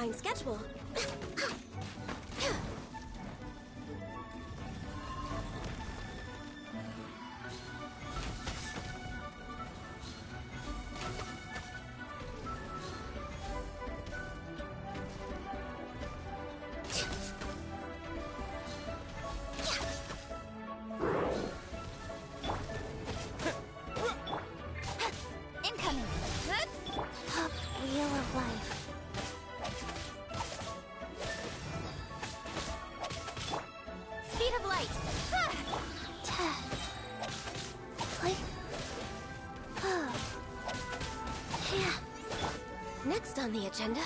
behind schedule. Incoming. Wheel of life. Speed of light. Next on the agenda.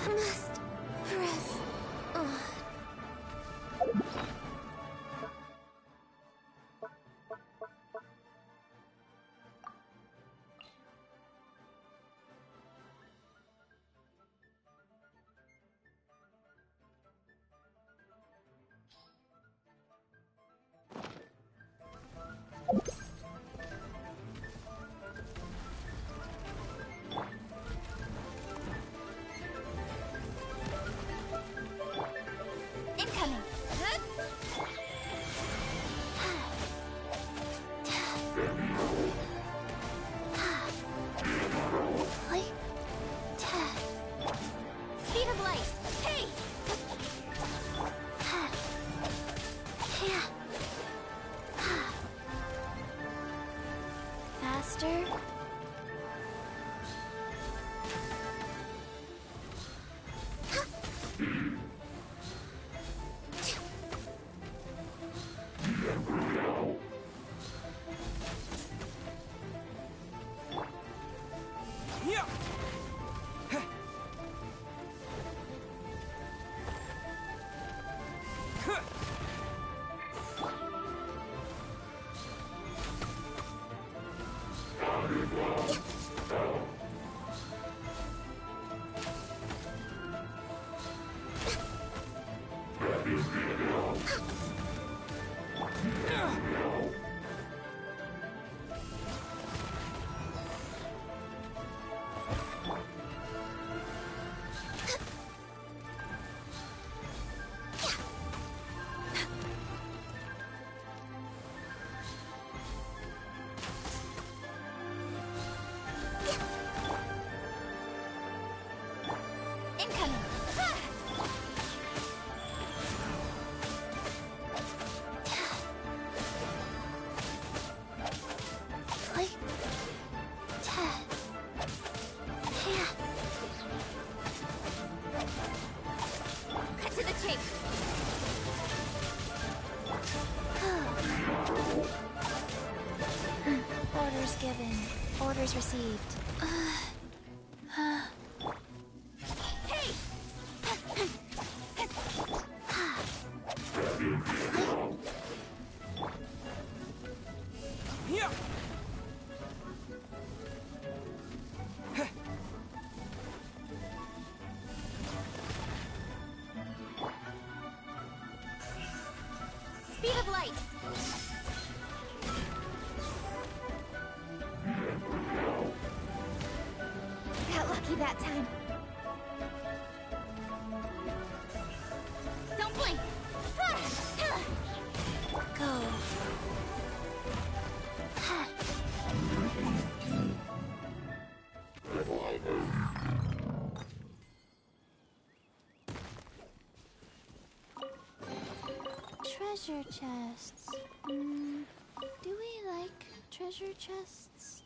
Must press on. Incoming. Speed of light. Hey! Faster. Incoming. Cut to the chase. Orders given. Orders received. Hey! Speed of light. Got lucky that time. Don't blink. Go. Treasure chests. Do we like treasure chests?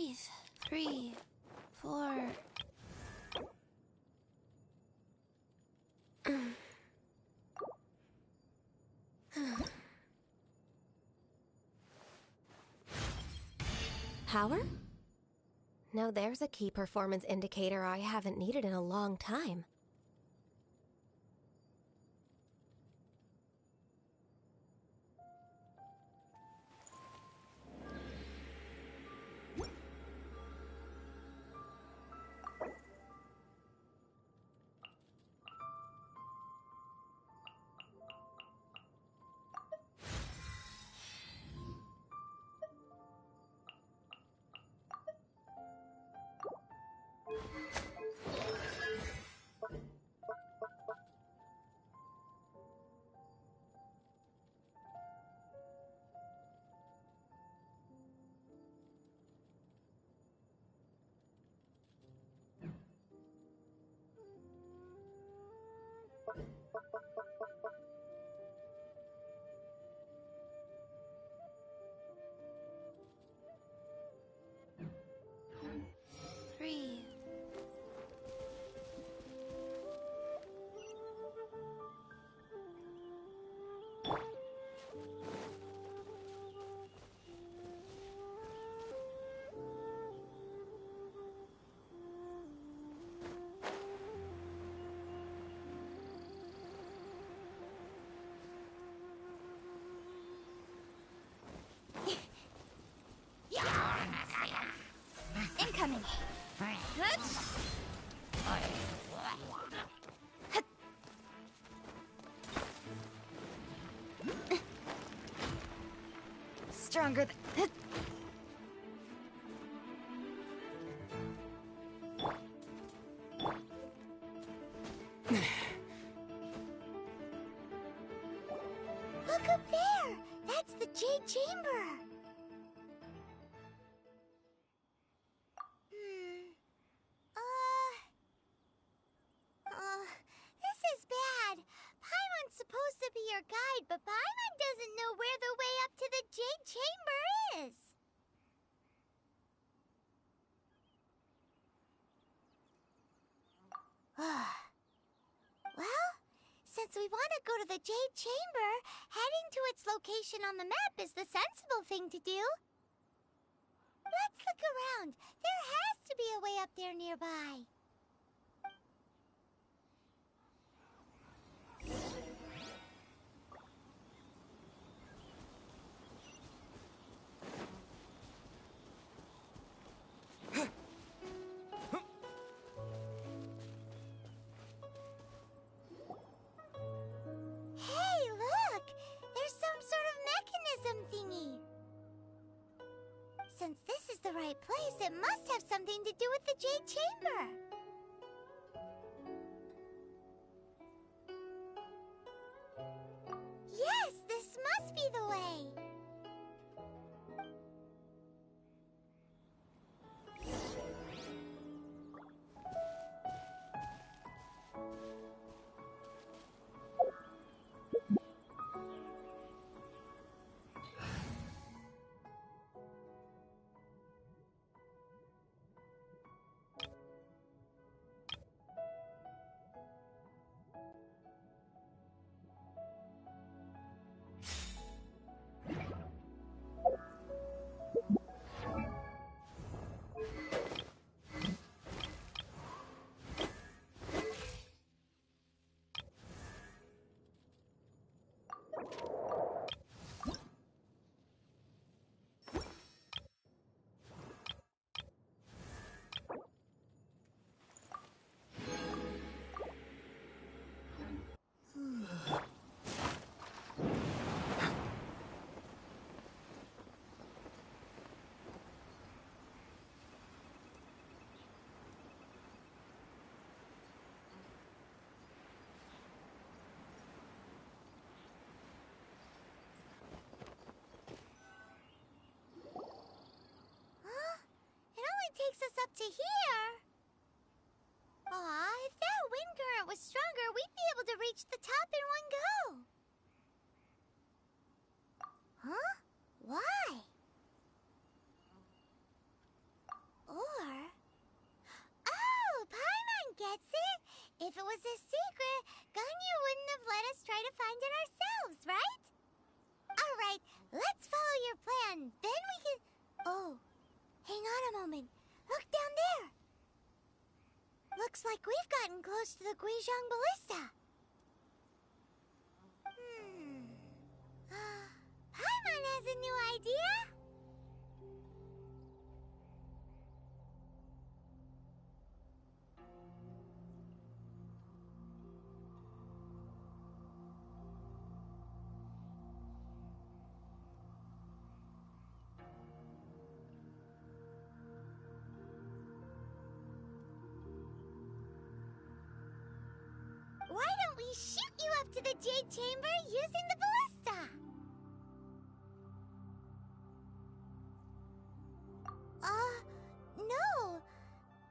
Breathe. 3, 4. Power? Now there's a key performance indicator I haven't needed in a long time. Three. Incoming. Stronger than... Look up there! That's the Jade Chamber! This is bad. Paimon's supposed to be your guide, but Paimon doesn't know where the way up to the Jade Chamber is. Well, since we want to go to the Jade Chamber, heading to its location on the map is the sensible thing to do. Let's look around. There has to be a way up there nearby. Hey, look! There's some sort of mechanism thingy. Since this is the right place, it must have something to do with the Jade Chamber. Yes, this must be the way. was a secret, Ganyu wouldn't have let us try to find it ourselves, right? Alright, let's follow your plan. Then we can... Oh, hang on a moment. Look down there. Looks like we've gotten close to the Qixing ballista. Paimon has a new idea. Why don't we shoot you up to the Jade Chamber using the ballista? No.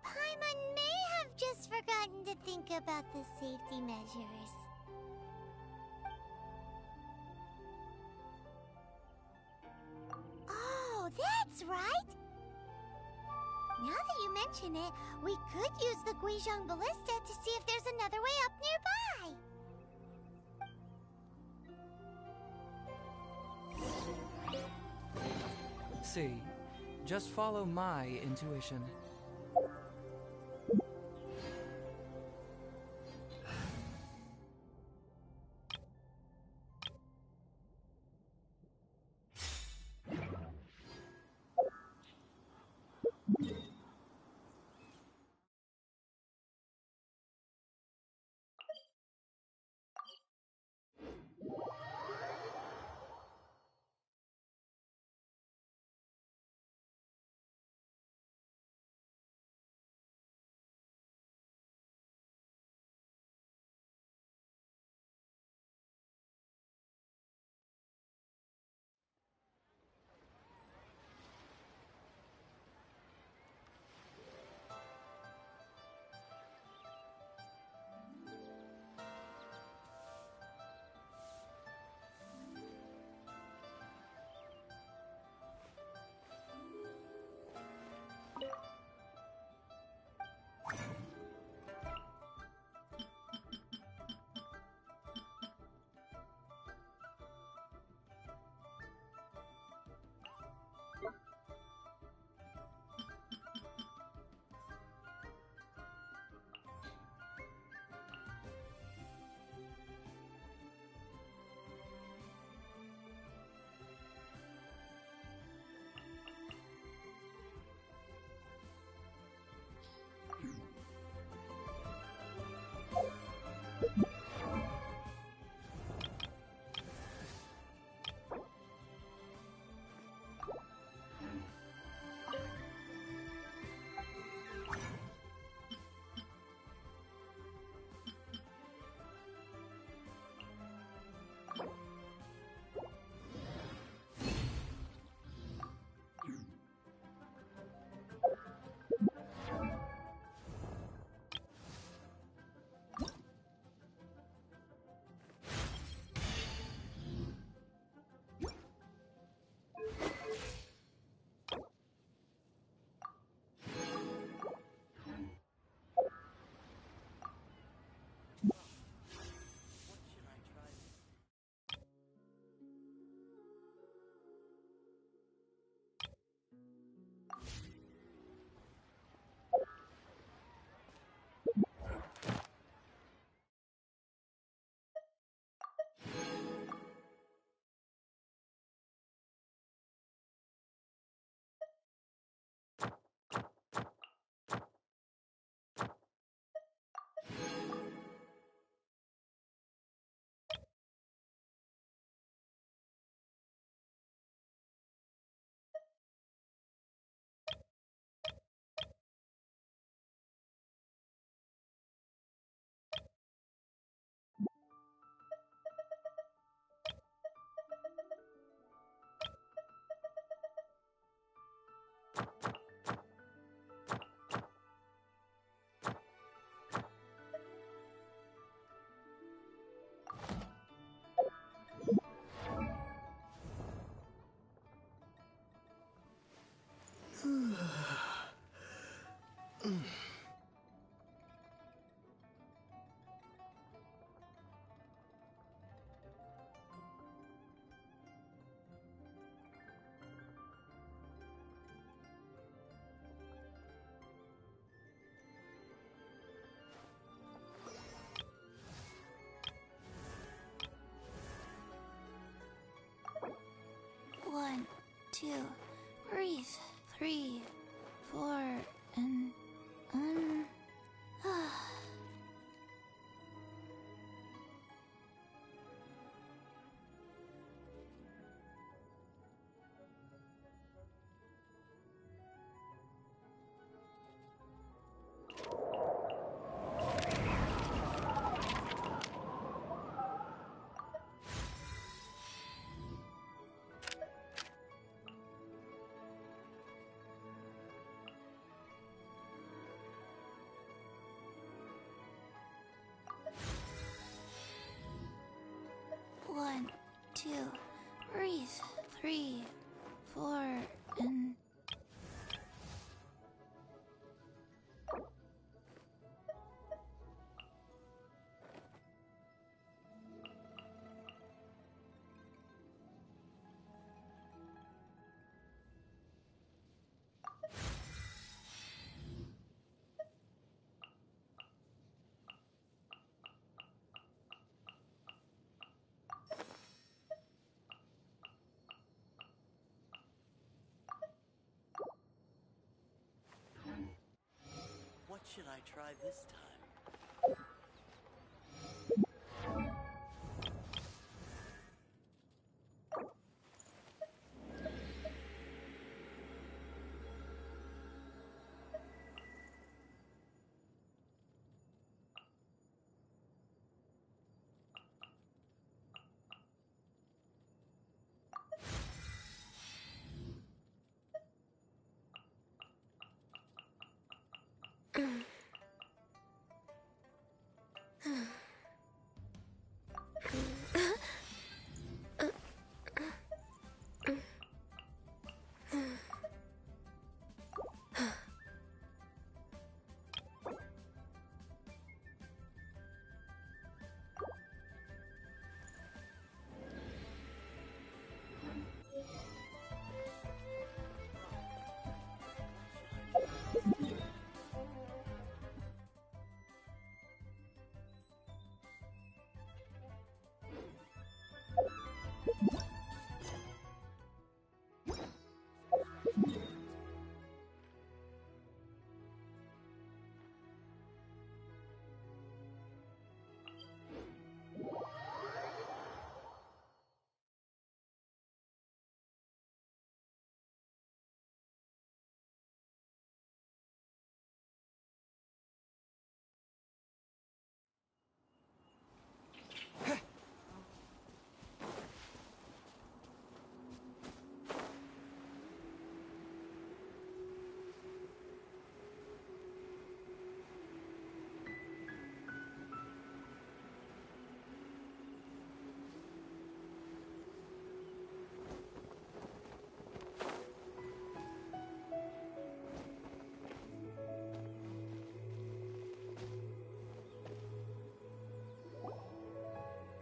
Paimon may have just forgotten to think about the safety measures. Oh, that's right. Now that you mention it, we could use the Qixing ballista to see if there's another way up nearby. See, just follow my intuition. 3, 4, and One, two, breathe. 3, 4, and What should I try this time?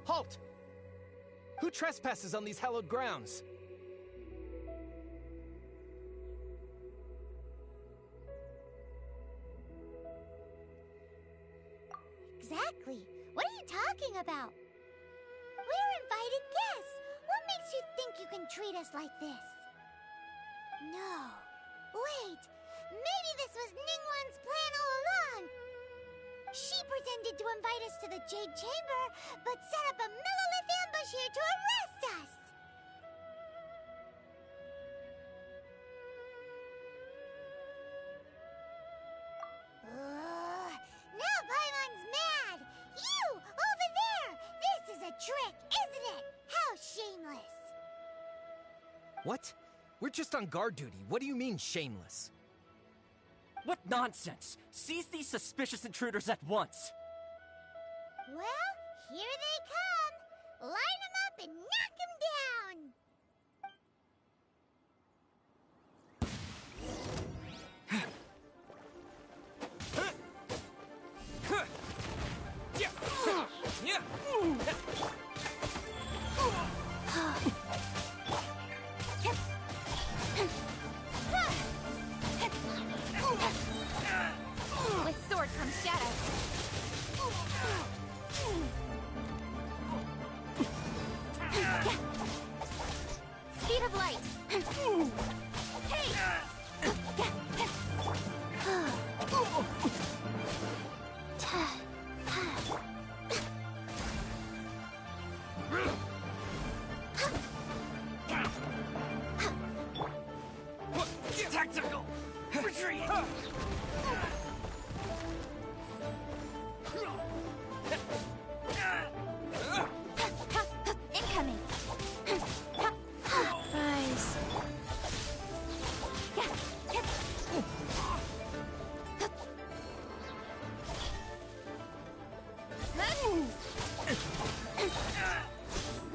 Halt! Who trespasses on these hallowed grounds? Exactly. What are you talking about? We're invited guests. What makes you think you can treat us like this? No. Wait. Maybe this was Ningguang's plan all along. She pretended to invite us to the Jade Chamber, but set up a Millilith ambush here to arrest us! Now Paimon's mad! You! Over there! This is a trick, isn't it? How shameless! What? We're just on guard duty. What do you mean, shameless? What nonsense! Seize these suspicious intruders at once! Well, here they come! Line them up and knock them down! with sword comes shadow. Speed of light. Hey! Retreat! Incoming! Rise.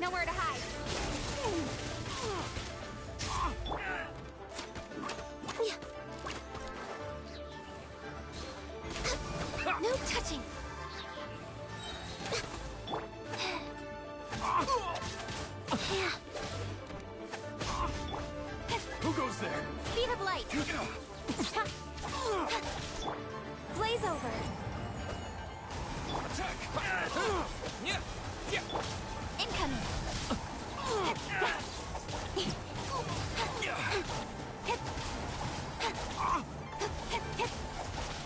Nowhere to hide. No touching! Who goes there? Speed of light. Blaze over. Incoming!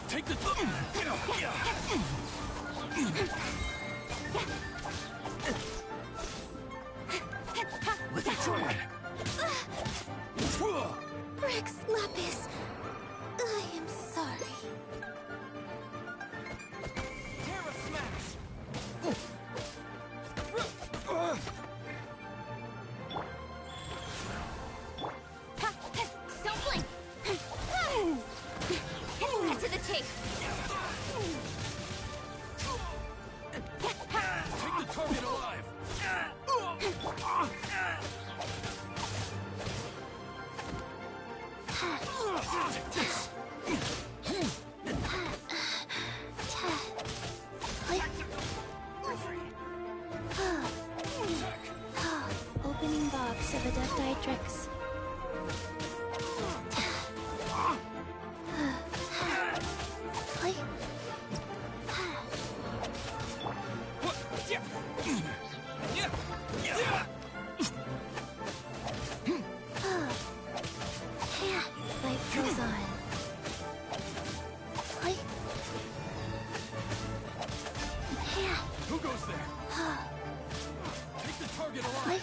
Take the... Let me try. Rex Lapis. I am sorry. Terra Smash! Don't blink. Cut to the chase. Take the target alive! Opening box of Adeptitrix. Life goes on. Who goes there? Take the target alive!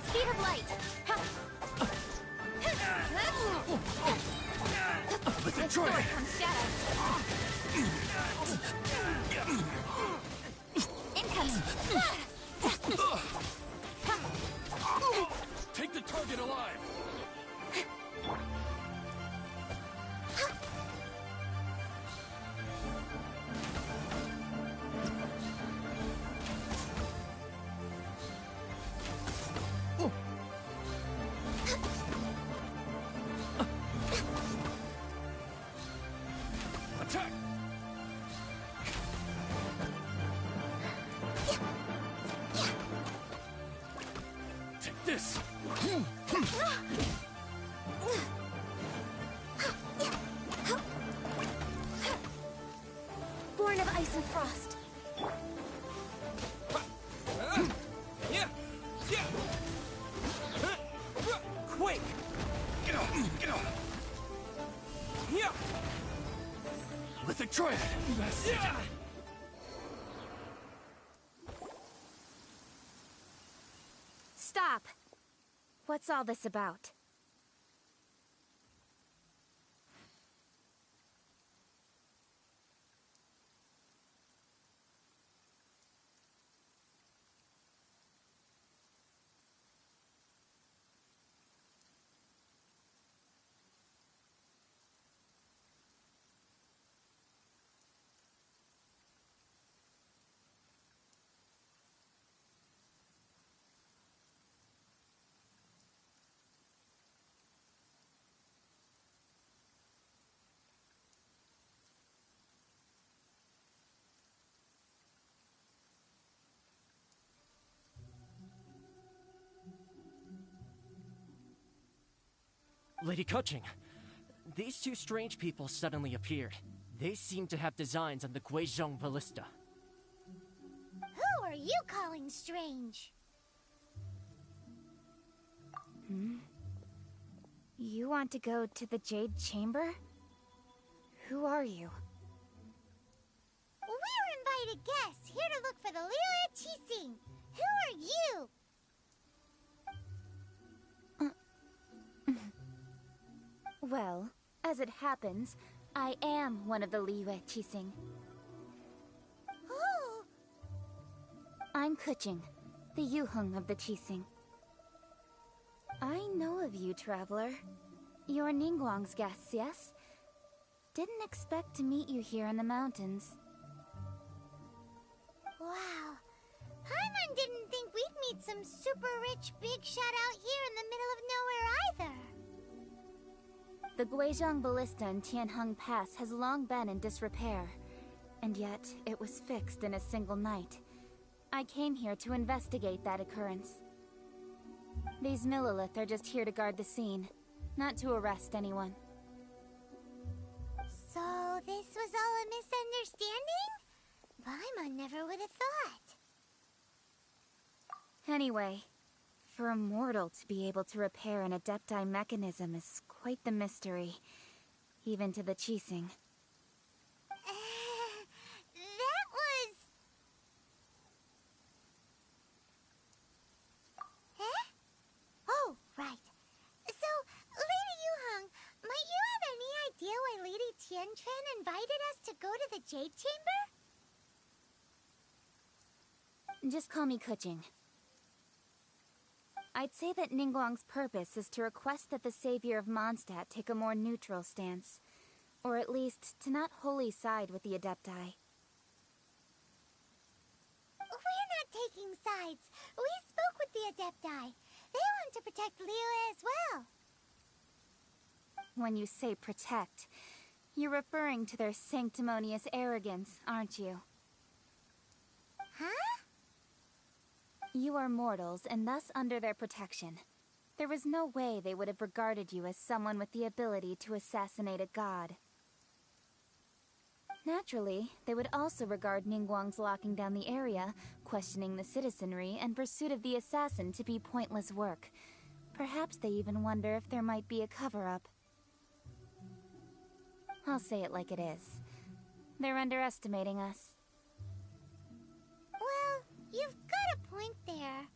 Speed of light. Let me try! Comes shadow. Incoming. Take the target alive! Attack! Take this! Born of ice and frost. Quick! Let the triad! Stop. What's all this about? Lady Qixing, these two strange people suddenly appeared. They seem to have designs on the Qixing ballista. Who are you calling strange? You want to go to the Jade Chamber? Who are you? We're invited guests here to look for the Liyue Qixing. Who are you? Well, as it happens, I am one of the Liyue Qixing. Who? I'm Qixing, the Yuheng of the Qixing. I know of you, traveler. You're Ningguang's guests, yes? Didn't expect to meet you here in the mountains. Wow. Paimon didn't think we'd meet some super rich big shot out here in the middle of nowhere either. The Guizhong Ballista in Tianheng Pass has long been in disrepair, and yet it was fixed in a single night. I came here to investigate that occurrence. These Millilith are just here to guard the scene, not to arrest anyone. So this was all a misunderstanding? Paimon never would have thought. Anyway, for a mortal to be able to repair an Adepti mechanism is quite the mystery, even to the Qixing. That was... Huh? Oh, right. So, Lady Yuheng, might you have any idea why Lady Tianquan invited us to go to the Jade Chamber? Just call me Qixing. I'd say that Ningguang's purpose is to request that the savior of Mondstadt take a more neutral stance. Or at least, to not wholly side with the Adepti. We're not taking sides. We spoke with the Adepti. They want to protect Liyue as well. When you say protect, you're referring to their sanctimonious arrogance, aren't you? Huh? You are mortals, and thus under their protection. There was no way they would have regarded you as someone with the ability to assassinate a god. Naturally, they would also regard Ningguang's locking down the area, questioning the citizenry, and pursuit of the assassin to be pointless work. Perhaps they even wonder if there might be a cover-up. I'll say it like it is. They're underestimating us. Well, you've got a point there.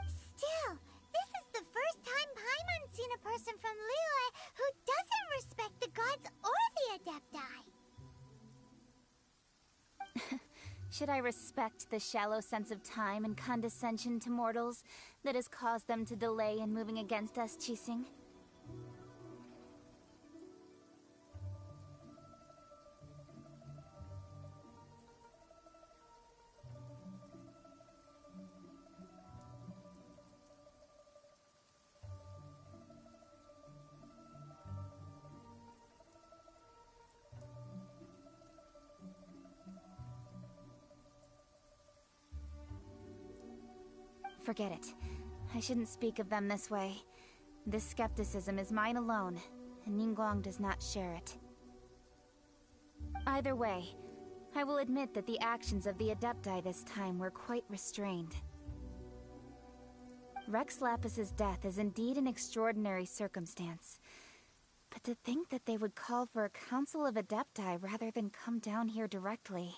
Still, this is the first time Paimon's seen a person from Liyue who doesn't respect the gods or the Adepti. Should I respect the shallow sense of time and condescension to mortals that has caused them to delay in moving against us, Qixing? Forget it. I shouldn't speak of them this way. This skepticism is mine alone, and Ningguang does not share it. Either way, I will admit that the actions of the Adepti this time were quite restrained. Rex Lapis's death is indeed an extraordinary circumstance. But to think that they would call for a council of Adepti rather than come down here directly...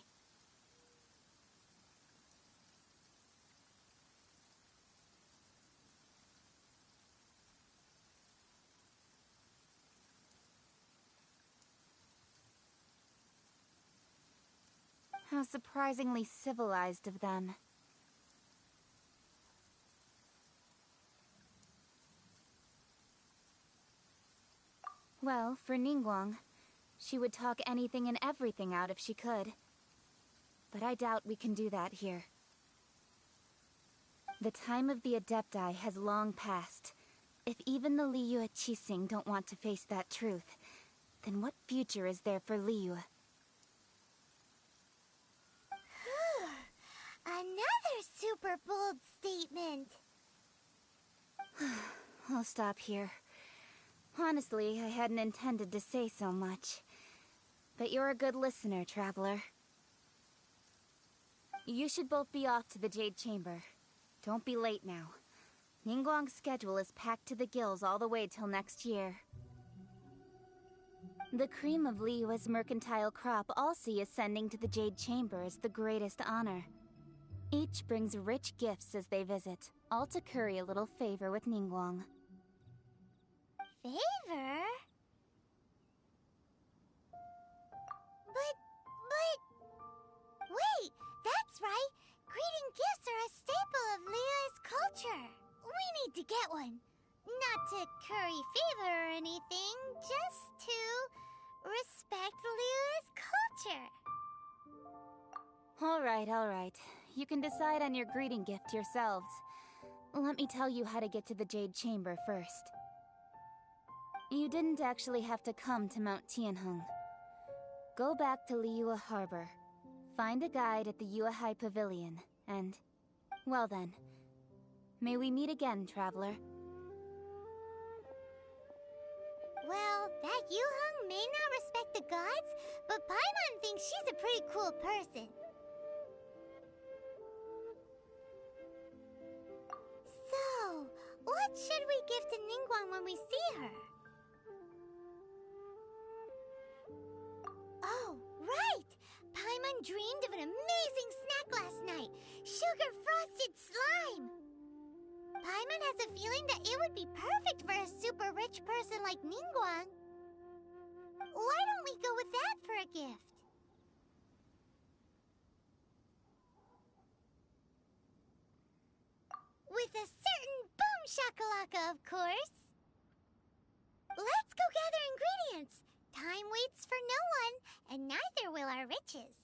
How surprisingly civilized of them. Well, for Ningguang, she would talk anything and everything out if she could. But I doubt we can do that here. The time of the Adepti has long passed. If even the Liyue Qixing don't want to face that truth, then what future is there for Liyue? Another super bold statement. I'll stop here. Honestly, I hadn't intended to say so much. But you're a good listener, traveler. You should both be off to the Jade Chamber. Don't be late now. Ningguang's schedule is packed to the gills all the way till next year. The cream of Liyue's mercantile crop all see ascending to the Jade Chamber as the greatest honor. Each brings rich gifts as they visit, all to curry a little favor with Ningguang. Favor? But... Wait, that's right! Greeting gifts are a staple of Liyue's culture. We need to get one. Not to curry favor or anything, just to respect Liyue's culture. Alright. You can decide on your greeting gift yourselves. Let me tell you how to get to the Jade Chamber first. You didn't actually have to come to Mount Tianheng. Go back to Liyue Harbor. Find a guide at the Yuehai Pavilion, and... well then. May we meet again, traveler. Well, that Yuheng may not respect the gods, but Paimon thinks she's a pretty cool person. So, what should we give to Ningguang when we see her? Oh, right! Paimon dreamed of an amazing snack last night! Sugar-frosted slime! Paimon has a feeling that it would be perfect for a super rich person like Ningguang. Why don't we go with that for a gift? With a certain boom shakalaka, of course! Let's go gather ingredients! Time waits for no one, and neither will our riches.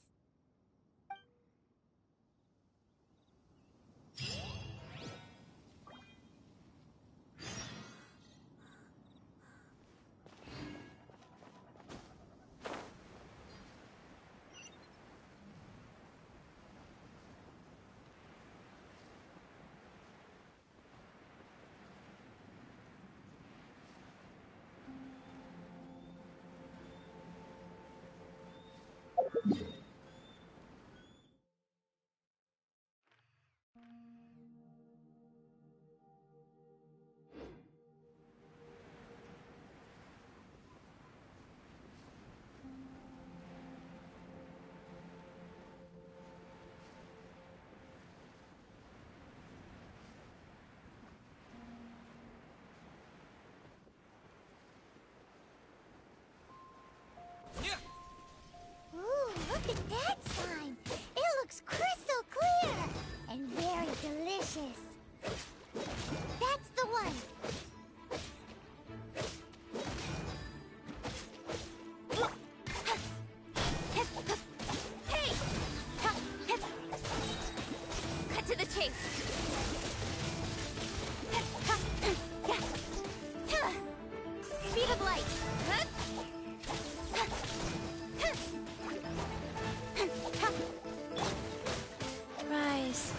Ooh, look at that slime! It looks crystal clear! And very delicious! That's the one! Hey! Cut to the chase! Speed of light! Rise.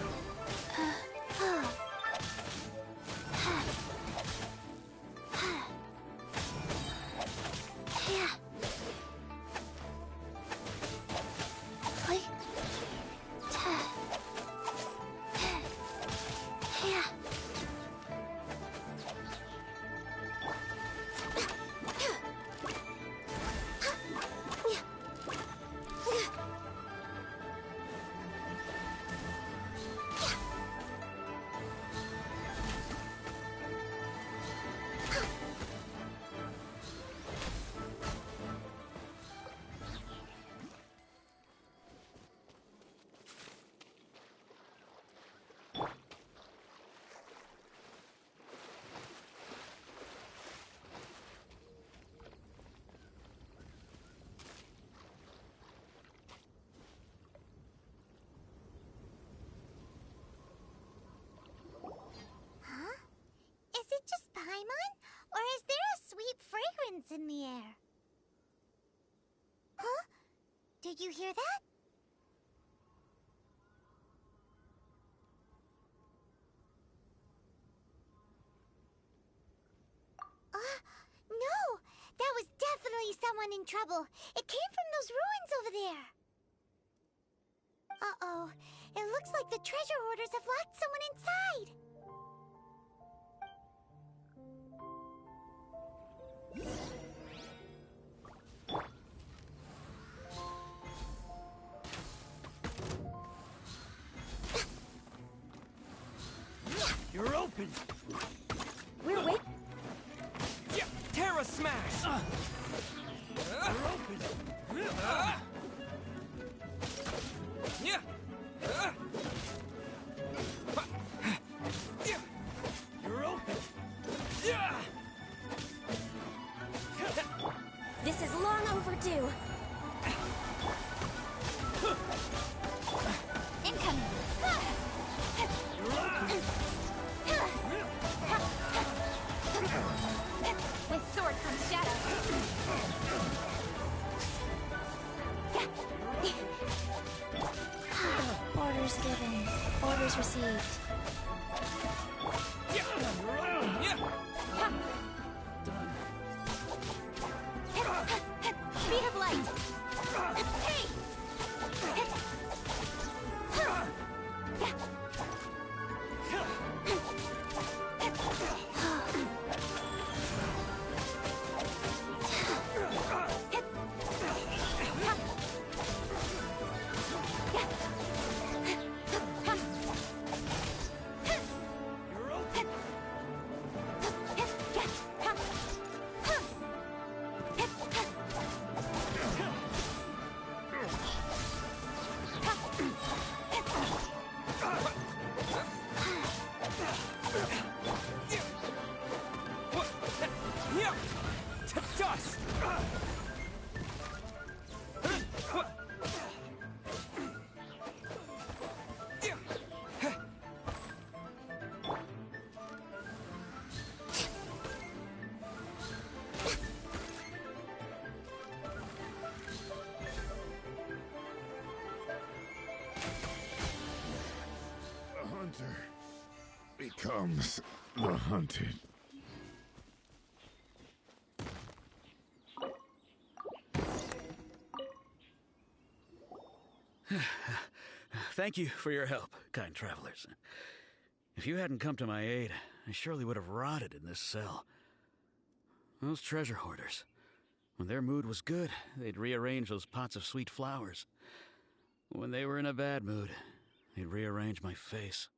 Is it just Paimon? Or is there a sweet fragrance in the air? Huh? Did you hear that? No! That was definitely someone in trouble. It came from those ruins over there. Uh-oh. It looks like the treasure hoarders have locked someone inside. We're wait. Yeah, Terra Smash! Yeah! You're open! Yeah! This is long overdue. Incoming! With sword comes shadow. Orders given. Orders received. Yeah! Yeah! Speed of light. Hey! Yeah! To dust! The hunter becomes the hunted. Thank you for your help, kind travelers. If you hadn't come to my aid, I surely would have rotted in this cell. Those treasure hoarders, when their mood was good, they'd rearrange those pots of sweet flowers. When they were in a bad mood, they'd rearrange my face.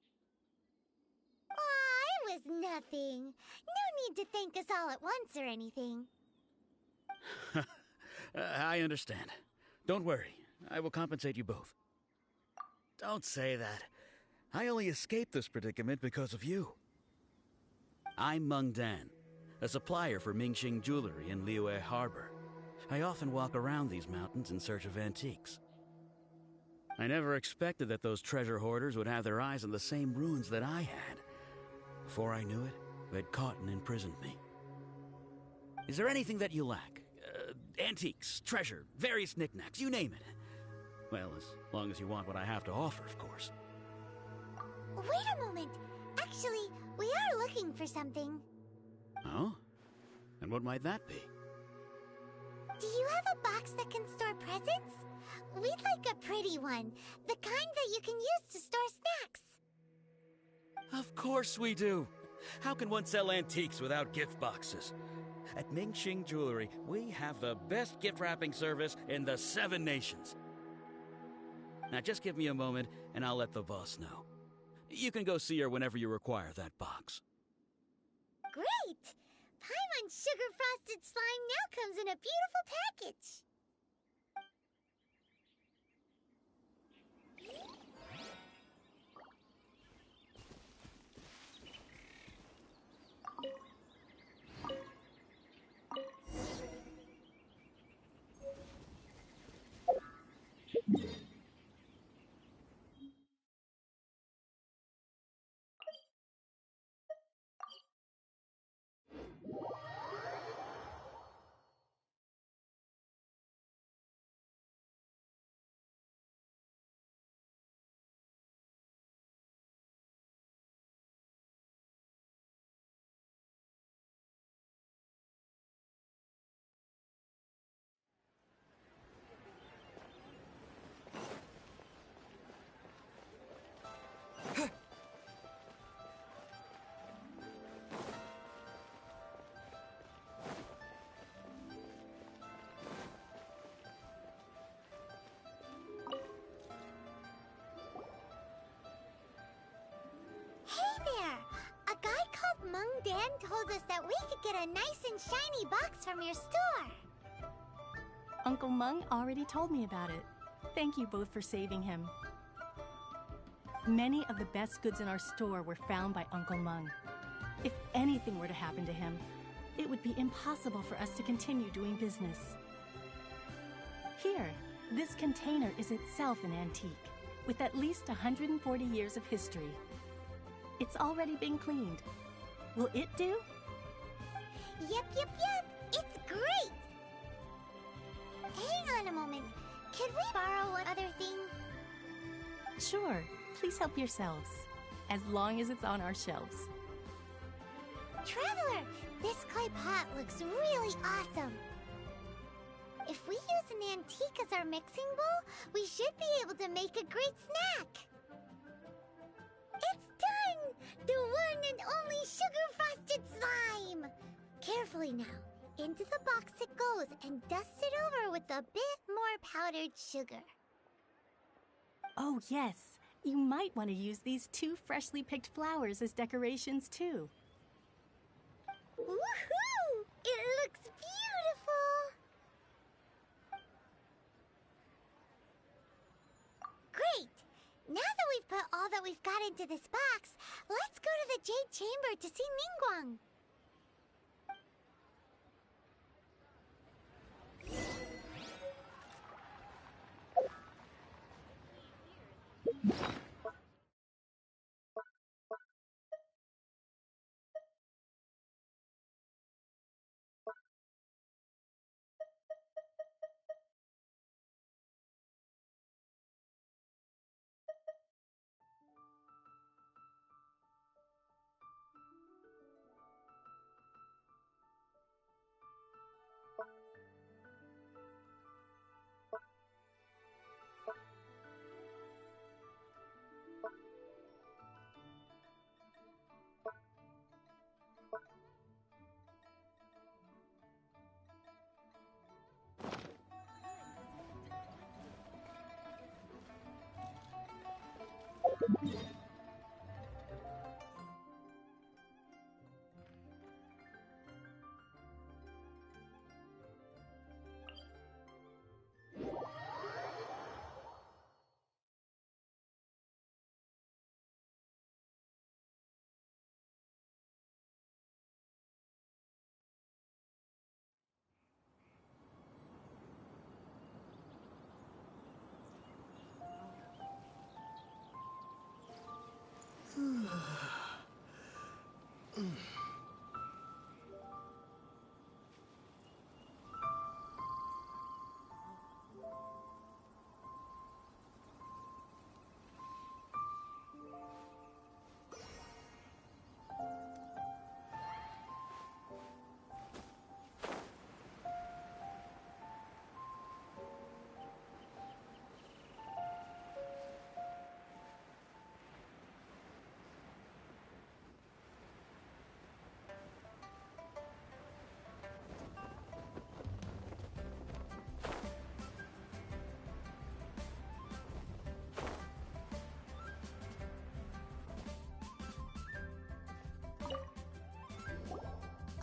Aw, it was nothing. No need to thank us all at once or anything. I understand. Don't worry, I will compensate you both. Don't say that. I only escaped this predicament because of you. I'm Meng Dan, a supplier for Qixing jewelry in Liyue Harbor. I often walk around these mountains in search of antiques. I never expected that those treasure hoarders would have their eyes on the same ruins that I had. Before I knew it, they'd caught and imprisoned me. Is there anything that you lack? Antiques, treasure, various knickknacks, you name it. Well, as long as you want what I have to offer, of course. Wait a moment. Actually, we are looking for something. Oh? And what might that be? Do you have a box that can store presents? We'd like a pretty one. The kind that you can use to store snacks. Of course we do. How can one sell antiques without gift boxes? At Qixing Jewelry, we have the best gift wrapping service in the 7 nations. Now just give me a moment, and I'll let the boss know. You can go see her whenever you require that box. Great! Paimon sugar-frosted slime now comes in a beautiful package. Hey there! A guy Mung Dan told us that we could get a nice and shiny box from your store. Uncle Mung already told me about it. Thank you both for saving him. Many of the best goods in our store were found by Uncle Mung. If anything were to happen to him, it would be impossible for us to continue doing business. Here, this container is itself an antique, with at least 140 years of history. It's already been cleaned. Will it do? Yep. It's great! Hang on a moment. Could we borrow one other thing? Sure. Please help yourselves, as long as it's on our shelves. Traveler, this clay pot looks really awesome. If we use an antique as our mixing bowl, we should be able to make a great snack. It's done! The one and only sugar-frosted slime! Carefully now. Into the box it goes and dust it over with a bit more powdered sugar. Oh, yes. You might want to use these 2 freshly picked flowers as decorations, too. Woohoo! It looks beautiful! Great! Now that we've put all that we've got into this box, let's go to the Jade Chamber to see Ningguang.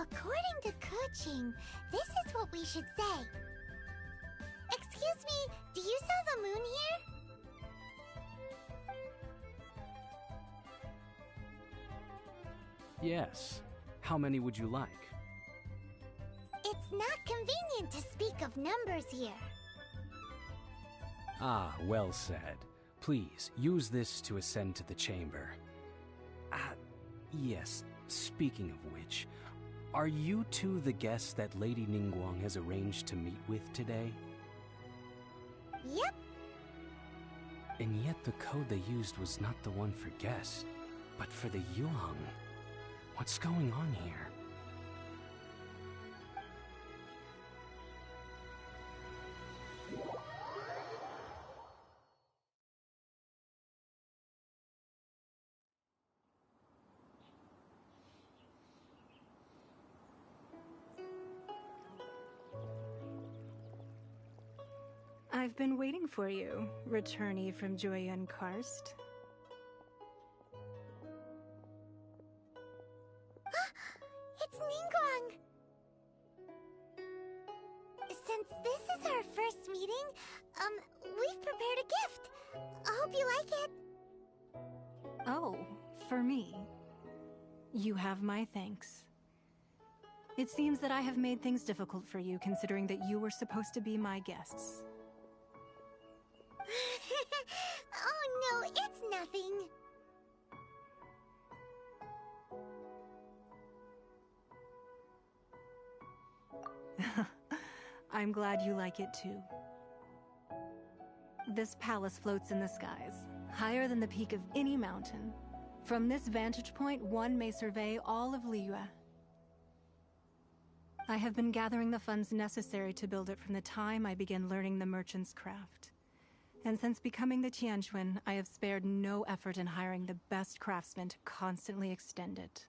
According to Qixing, this is what we should say. Excuse me, do you sell the moon here? Yes. How many would you like? It's not convenient to speak of numbers here. Ah, well said. Please, use this to ascend to the chamber. Yes, speaking of which, are you two the guests that Lady Ningguang has arranged to meet with today? Yep. And yet the code they used was not the one for guests, but for the Yuheng. What's going on here? I've been waiting for you, returnee from Joyun Karst. Since this is our first meeting, we've prepared a gift. I hope you like it. Oh, for me. You have my thanks. It seems that I have made things difficult for you, considering that you were supposed to be my guests. Oh no, it's nothing. I'm glad you like it too. This palace floats in the skies, higher than the peak of any mountain. From this vantage point, one may survey all of Liyue. I have been gathering the funds necessary to build it from the time I began learning the merchant's craft. And since becoming the Tianquan, I have spared no effort in hiring the best craftsmen to constantly extend it.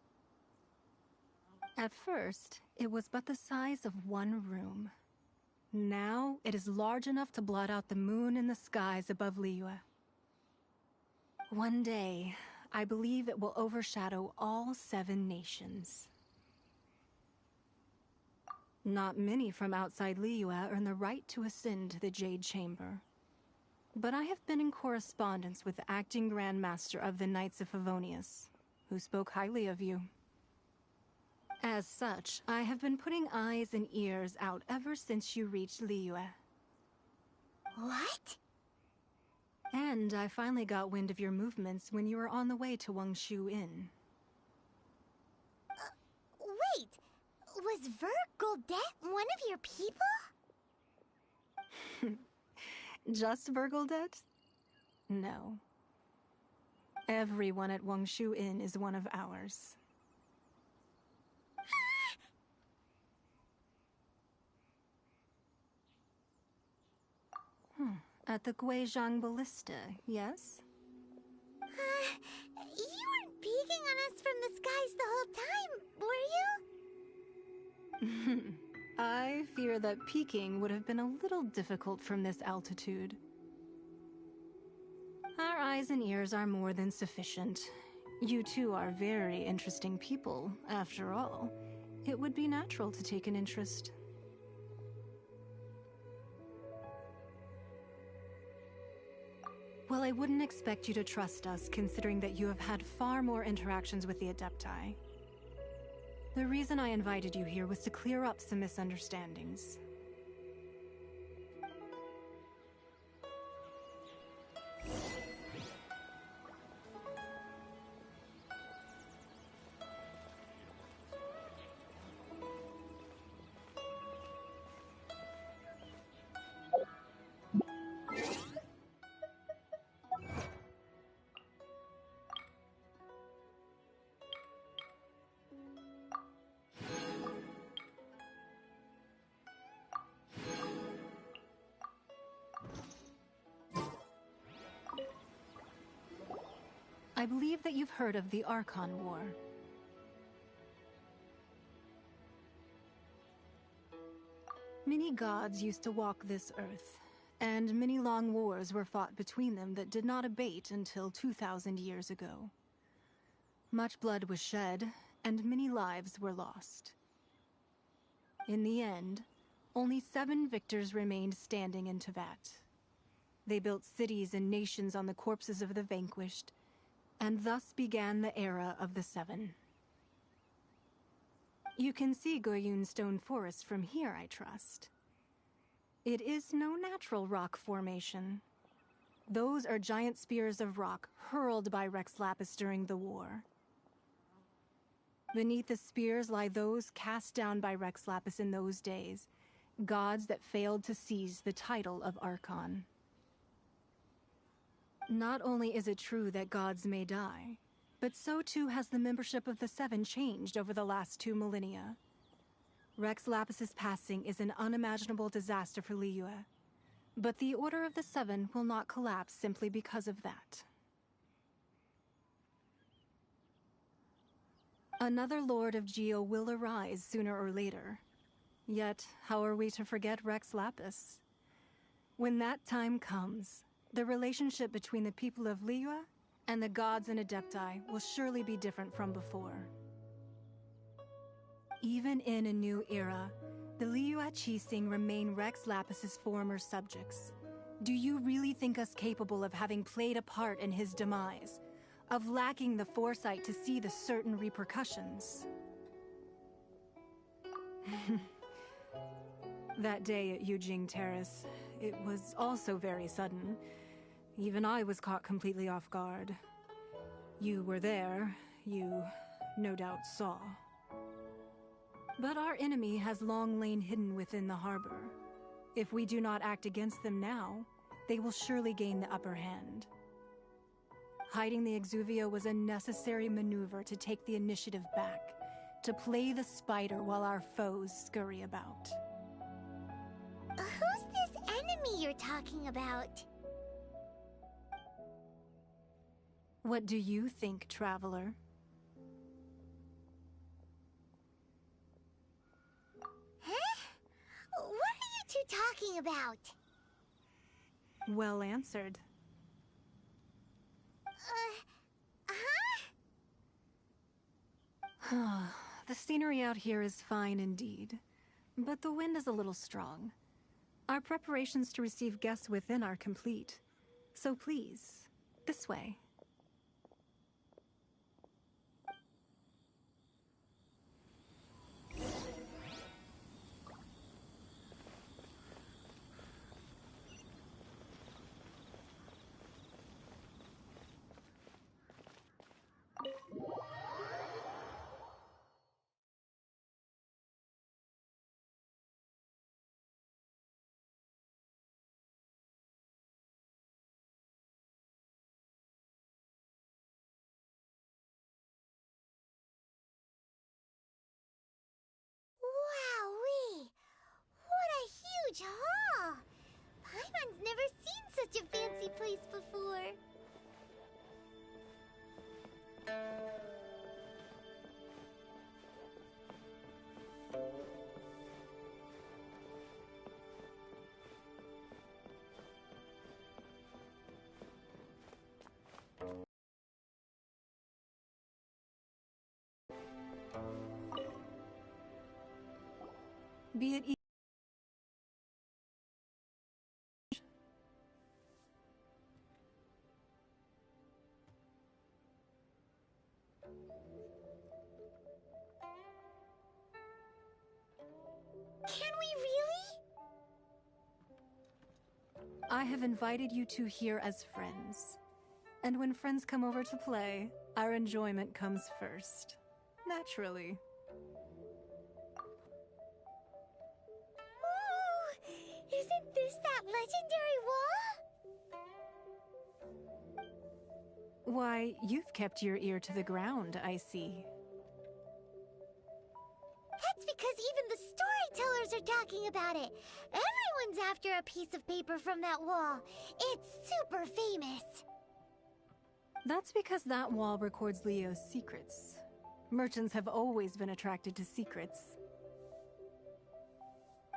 At first, it was but the size of one room. Now, it is large enough to blot out the moon in the skies above Liyue. One day, I believe it will overshadow all 7 nations. Not many from outside Liyue earn the right to ascend to the Jade Chamber. But I have been in correspondence with the acting Grand Master of the Knights of Favonius, who spoke highly of you. As such, I have been putting eyes and ears out ever since you reached Liyue. What? And I finally got wind of your movements when you were on the way to Wangshu Inn. Wait! Was Vergoldet one of your people? Just Vergoldet? No. Everyone at Wangshu Inn is one of ours. At the Qixing Ballista, yes? You weren't peeking on us from the skies the whole time, were you? I fear that peeking would have been a little difficult from this altitude. Our eyes and ears are more than sufficient. You two are very interesting people, after all. It would be natural to take an interest. Well, I wouldn't expect you to trust us, considering that you have had far more interactions with the Adepti. The reason I invited you here was to clear up some misunderstandings. I believe that you've heard of the Archon War. Many gods used to walk this earth, and many long wars were fought between them that did not abate until 2,000 years ago. Much blood was shed, and many lives were lost. In the end, only 7 victors remained standing in Teyvat. They built cities and nations on the corpses of the vanquished, and thus began the era of the 7. You can see Goyun Stone Forest from here, I trust. It is no natural rock formation. Those are giant spears of rock hurled by Rex Lapis during the war. Beneath the spears lie those cast down by Rex Lapis in those days, gods that failed to seize the title of Archon. Not only is it true that gods may die, but so too has the membership of the 7 changed over the last 2 millennia. Rex Lapis's passing is an unimaginable disaster for Liyue, but the Order of the 7 will not collapse simply because of that. Another Lord of Geo will arise sooner or later. Yet, how are we to forget Rex Lapis? When that time comes, the relationship between the people of Liyue and the gods and Adepti will surely be different from before. Even in a new era, The Liyue Qixing remain Rex Lapis's former subjects. Do you really think us capable of having played a part in his demise? Of lacking the foresight to see the certain repercussions? That day at Yujing Terrace, it was also very sudden. Even I was caught completely off guard. You were there, you no doubt saw. But our enemy has long lain hidden within the harbor. If we do not act against them now, they will surely gain the upper hand. Hiding the Exuvio was a necessary maneuver to take the initiative back, to play the spider while our foes scurry about. Who's this enemy you're talking about? What do you think, traveler? Huh? What are you two talking about? Well answered. The scenery out here is fine indeed, but the wind is a little strong. Our preparations to receive guests within are complete, so please, this way. Wowee! What a huge hall! Paimon's never seen such a fancy place before. Be it Can we really? I have invited you two here as friends. And when friends come over to play, our enjoyment comes first. Naturally. Whoa! Isn't this that legendary wall? Why, you've kept your ear to the ground, I see. That's because even the storytellers are talking about it. Everyone's after a piece of paper from that wall. It's super famous. That's because that wall records Leo's secrets. Merchants have always been attracted to secrets.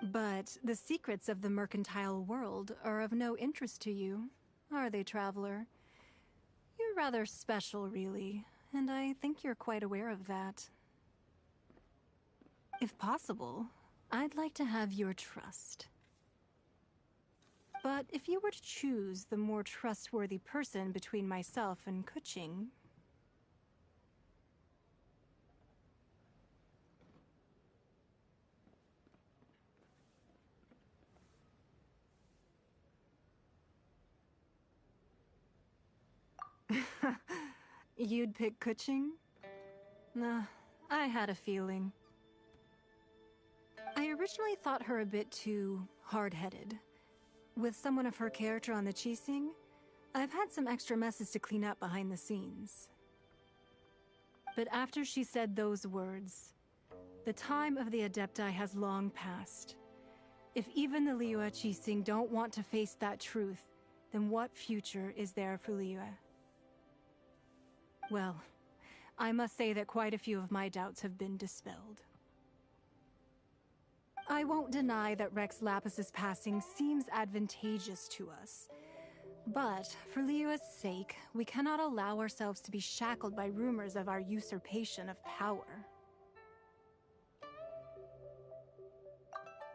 But the secrets of the mercantile world are of no interest to you, are they, traveler? You're rather special, really, and I think you're quite aware of that. If possible, I'd like to have your trust. But if you were to choose the more trustworthy person between myself and Qixing... You'd pick Qixing? Nah, I had a feeling. I originally thought her a bit too hard-headed. With someone of her character on the Qixing, I've had some extra messes to clean up behind the scenes. But after she said those words, the time of the Adepti has long passed. If even the Liyue Qixing don't want to face that truth, then what future is there for Liyue? Well, I must say that quite a few of my doubts have been dispelled. I won't deny that Rex Lapis's passing seems advantageous to us. But, for Liyue's sake, we cannot allow ourselves to be shackled by rumors of our usurpation of power.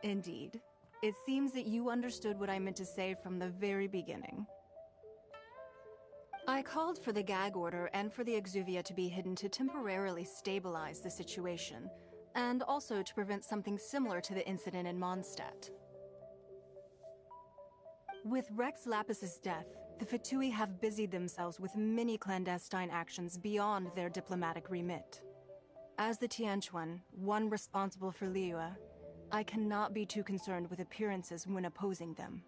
Indeed. It seems that you understood what I meant to say from the very beginning. I called for the gag order and for the exuvia to be hidden to temporarily stabilize the situation, and also to prevent something similar to the incident in Mondstadt. With Rex Lapis's death, the Fatui have busied themselves with many clandestine actions beyond their diplomatic remit. As the Tianquan, one responsible for Liyue, I cannot be too concerned with appearances when opposing them.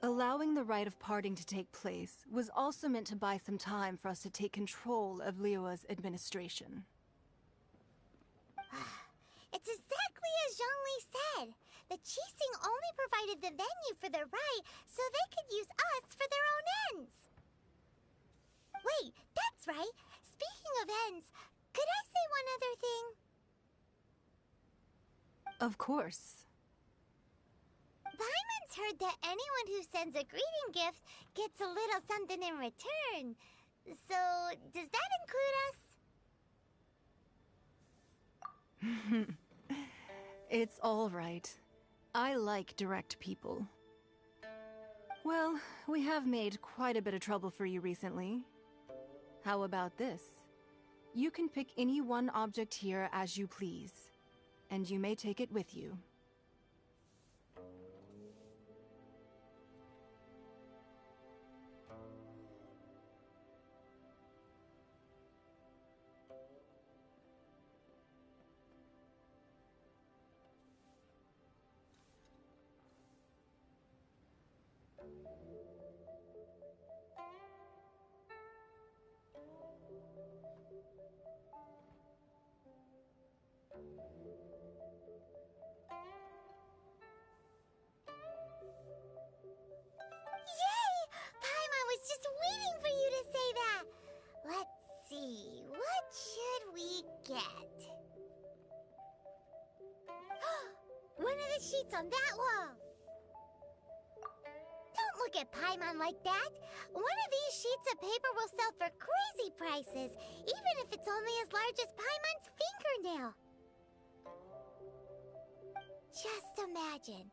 Allowing the rite of parting to take place was also meant to buy some time for us to take control of Liyue's administration. It's exactly as Zhongli said. The Qixing only provided the venue for their rite so they could use us for their own ends. Wait, that's right. Speaking of ends, could I say one other thing? Of course. Paimon's heard that anyone who sends a greeting gift gets a little something in return. So, does that include us? It's all right. I like direct people. Well, we have made quite a bit of trouble for you recently. How about this? You can pick any one object here as you please, and you may take it with you. Yay! Paimon was just waiting for you to say that. Let's see, what should we get? One of the sheets on that wall. Don't look at Paimon like that. One of these sheets of paper will sell for crazy prices, even if it's only as large as Paimon's fingernail. Just imagine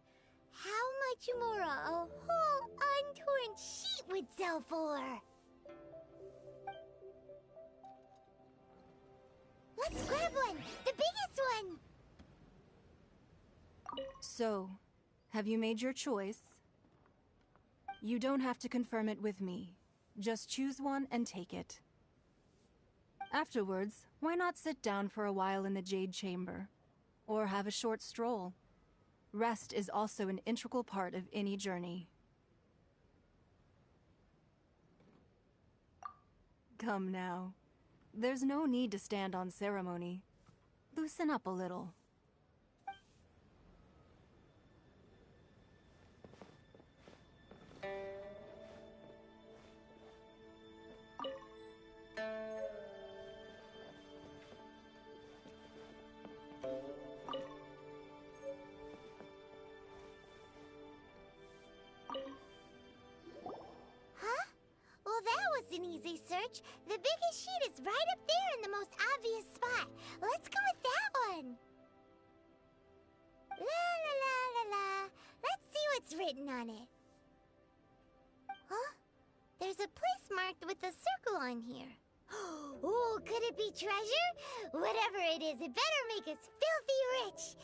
how much more a whole untorn sheet would sell for. Let's grab one, the biggest one. So, have you made your choice? You don't have to confirm it with me. Just choose one and take it. Afterwards, why not sit down for a while in the Jade Chamber? Or have a short stroll? Rest is also an integral part of any journey. Come now. There's no need to stand on ceremony. Loosen up a little. An easy search. The biggest sheet is right up there in the most obvious spot. Let's go with that one. La la la la la. Let's see what's written on it. Huh? There's a place marked with a circle on here. Oh, could it be treasure? Whatever it is, it better make us filthy rich.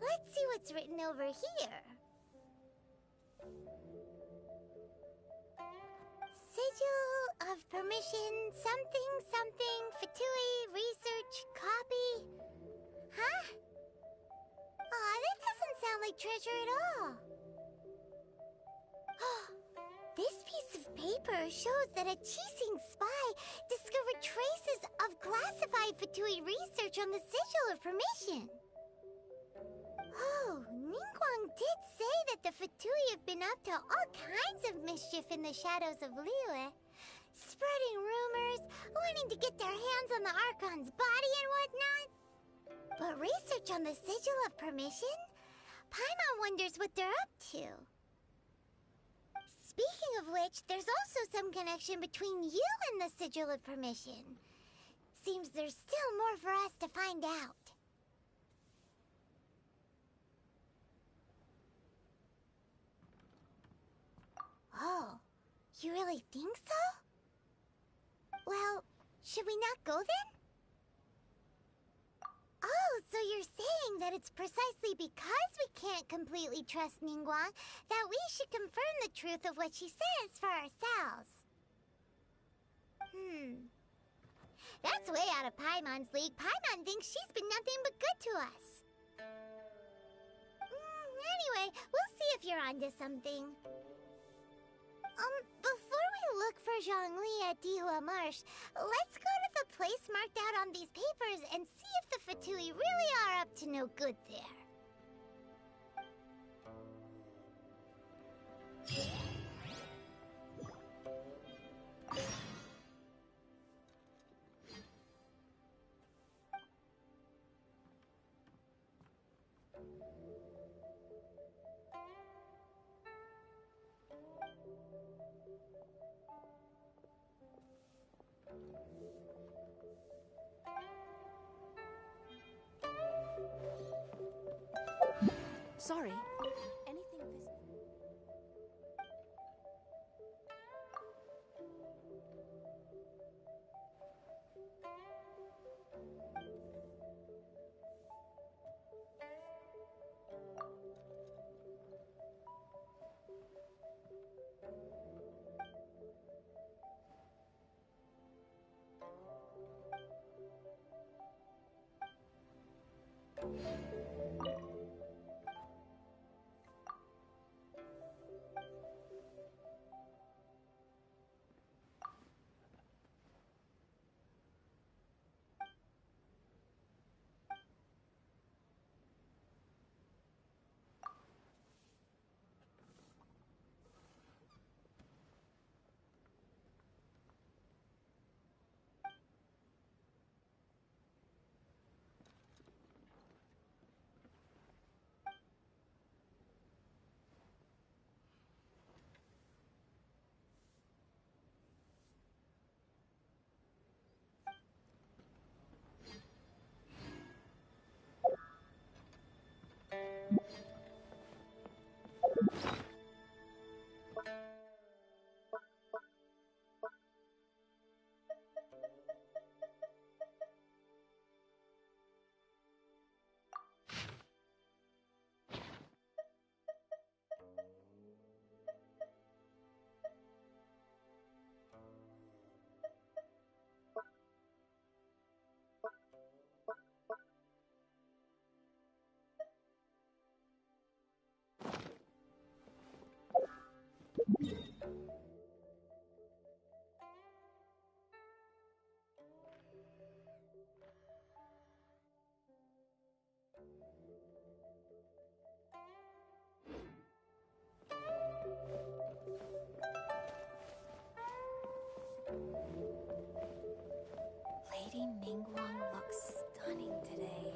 Let's see what's written over here. Sigil of permission, something, something, Fatui, research, copy. Huh? Aw, that doesn't sound like treasure at all. This piece of paper shows that a Qixing spy discovered traces of classified Fatui research on the Sigil of permission. Oh, Ningguang did say that the Fatui have been up to all kinds of mischief in the shadows of Liyue. Spreading rumors, wanting to get their hands on the Archon's body and whatnot. But research on the Sigil of permission? Paimon wonders what they're up to. Speaking of which, there's also some connection between you and the Sigil of permission. Seems there's still more for us to find out. You really think so? Well, should we not go then? Oh, so you're saying that it's precisely because we can't completely trust Ningguang that we should confirm the truth of what she says for ourselves. That's way out of Paimon's league. Paimon thinks she's been nothing but good to us. Anyway, we'll see if you're onto something. Before we look for Zhongli at Dihua Marsh, let's go to the place marked out on these papers and see if the Fatui really are up to no good there. Sorry. Anything visible? Lady Ningguang looks stunning today.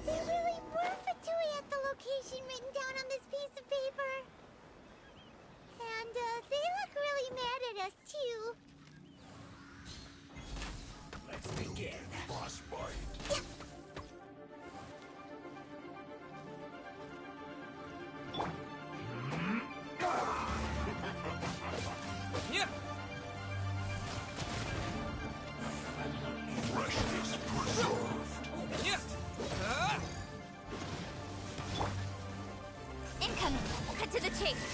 They really were Fatui at the location written down on this piece of paper. And, they look really mad at us, too. Let's begin. Boss fight. Yeah. Freshness preserved. Yeah. Incoming! Cut to the chase!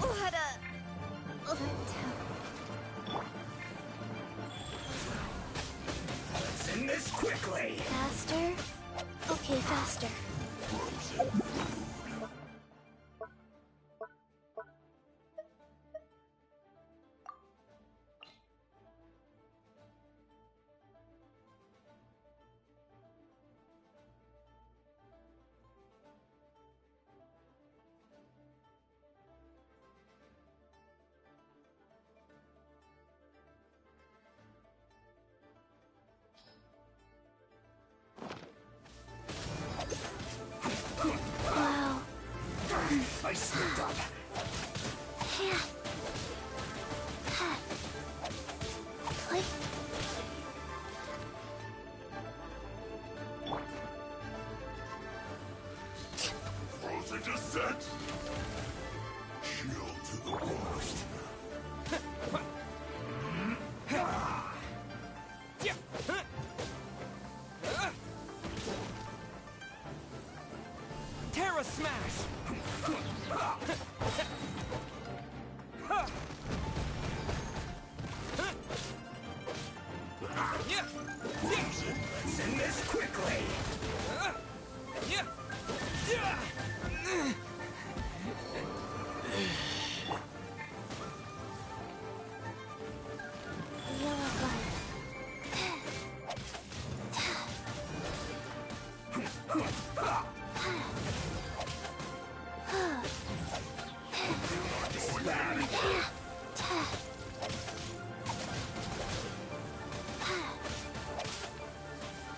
What a... Let's end this quickly. Faster? Okay, faster. Frozen food. Wow. I slipped up. Frozen descent. Shield to the worst. Terra Smash! Frozen, let's end this quickly.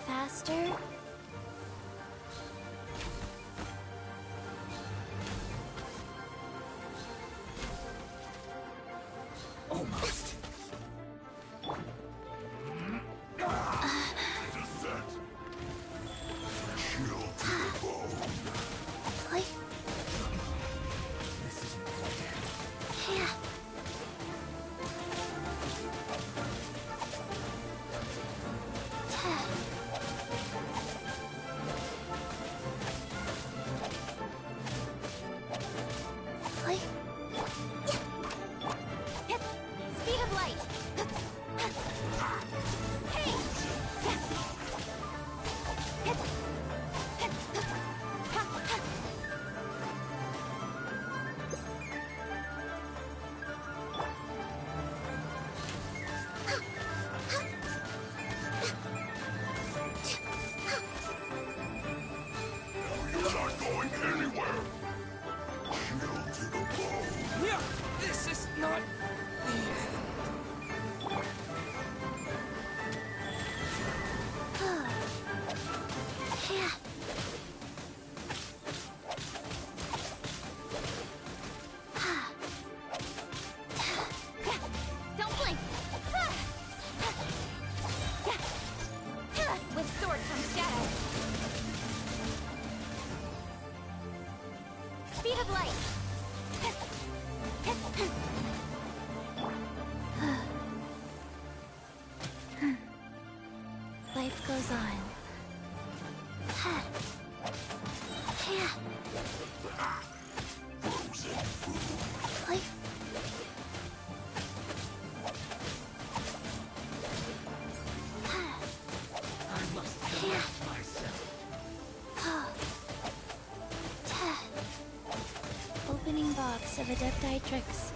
Faster? Almost. Descent. Shield to the bone. Like, This isn't yeah. of light! Life goes on. Frozen food. Life. I must collect myself. Opening box of Adepti tricks.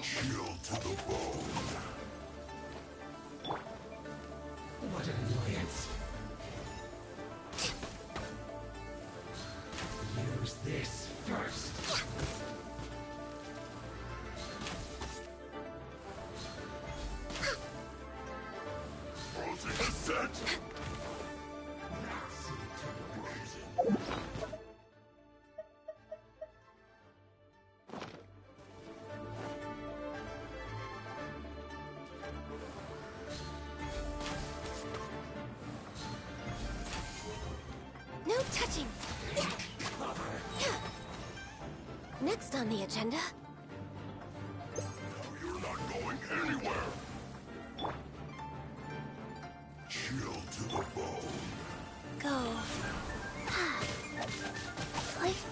Chill to the bone. What an annoyance. Use this first. Frozen descent. No touching! Next on the agenda. You're not going anywhere. Chill to the bone. Go. Life.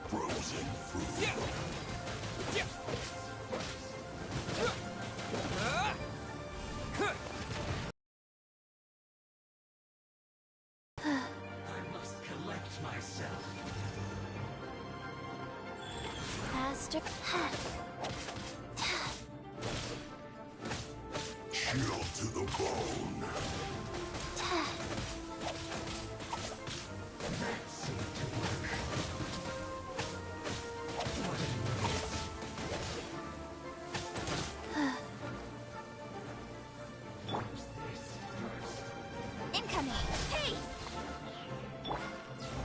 Frozen food. I must collect myself. Faster. Chill to the bone. That seemed to work. What an annoyance. Use this first. Incoming! Hey!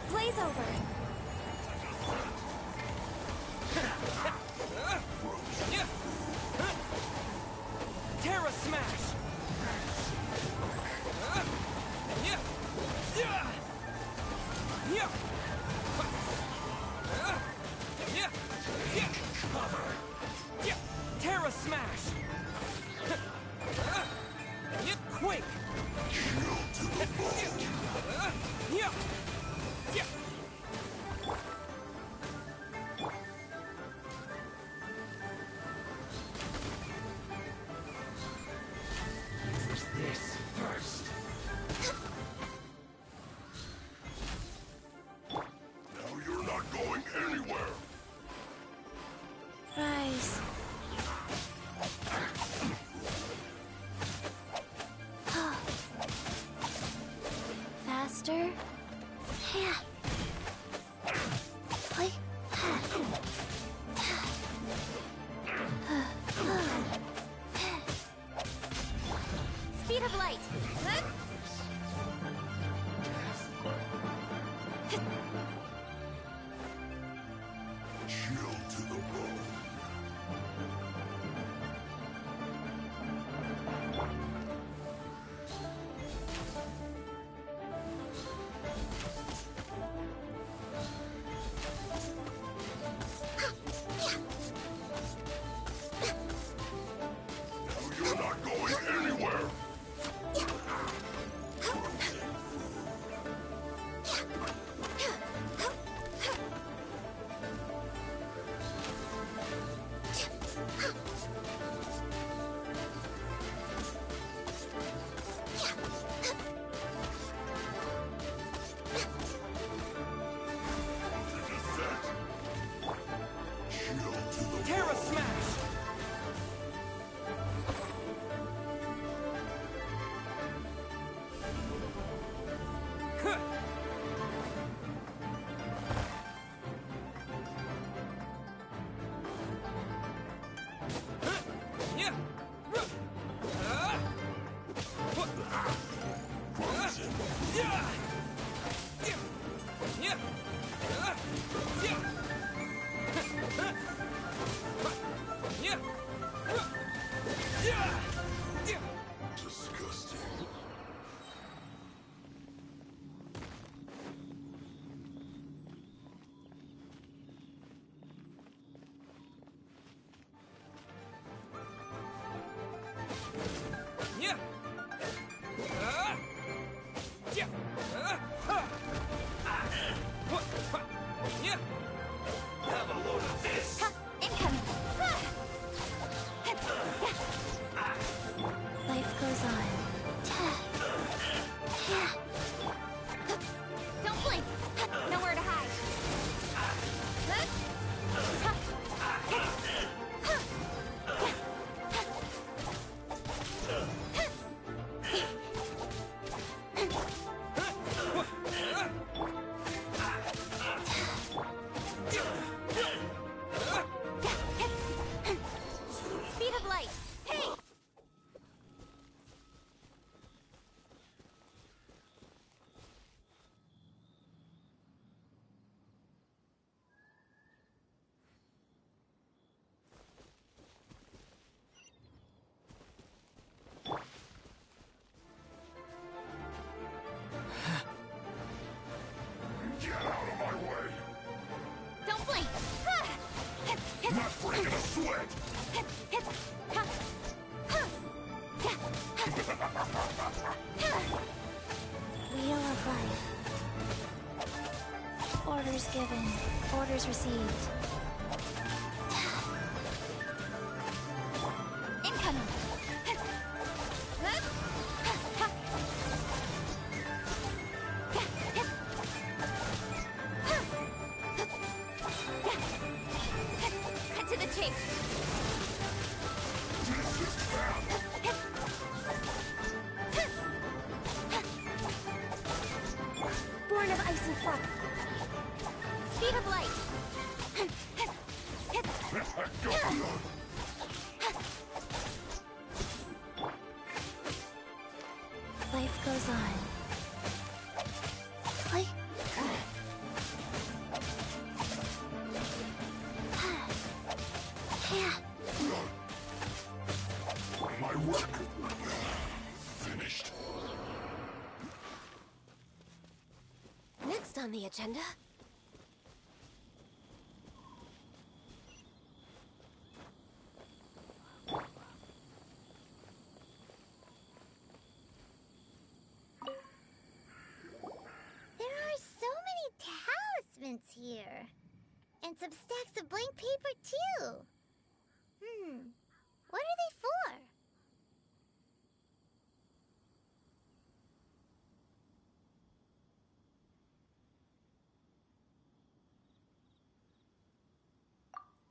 Blaze over! Terra Smash! Terra Smash! Quick! Chill to the bone. Use this first. Now you're not going anywhere. Rise. Faster. Play. Speed of light! Chill to the bone. Now you're not going anywhere. Wheel of life. Orders given. Orders received. Incoming. Cut to the chase. Born of ice and fire. Speed of light. Life goes on. Like... Yeah. My work finished. Next on the agenda. There are so many talismans here. And some stacks of blank paper, too. What are they for?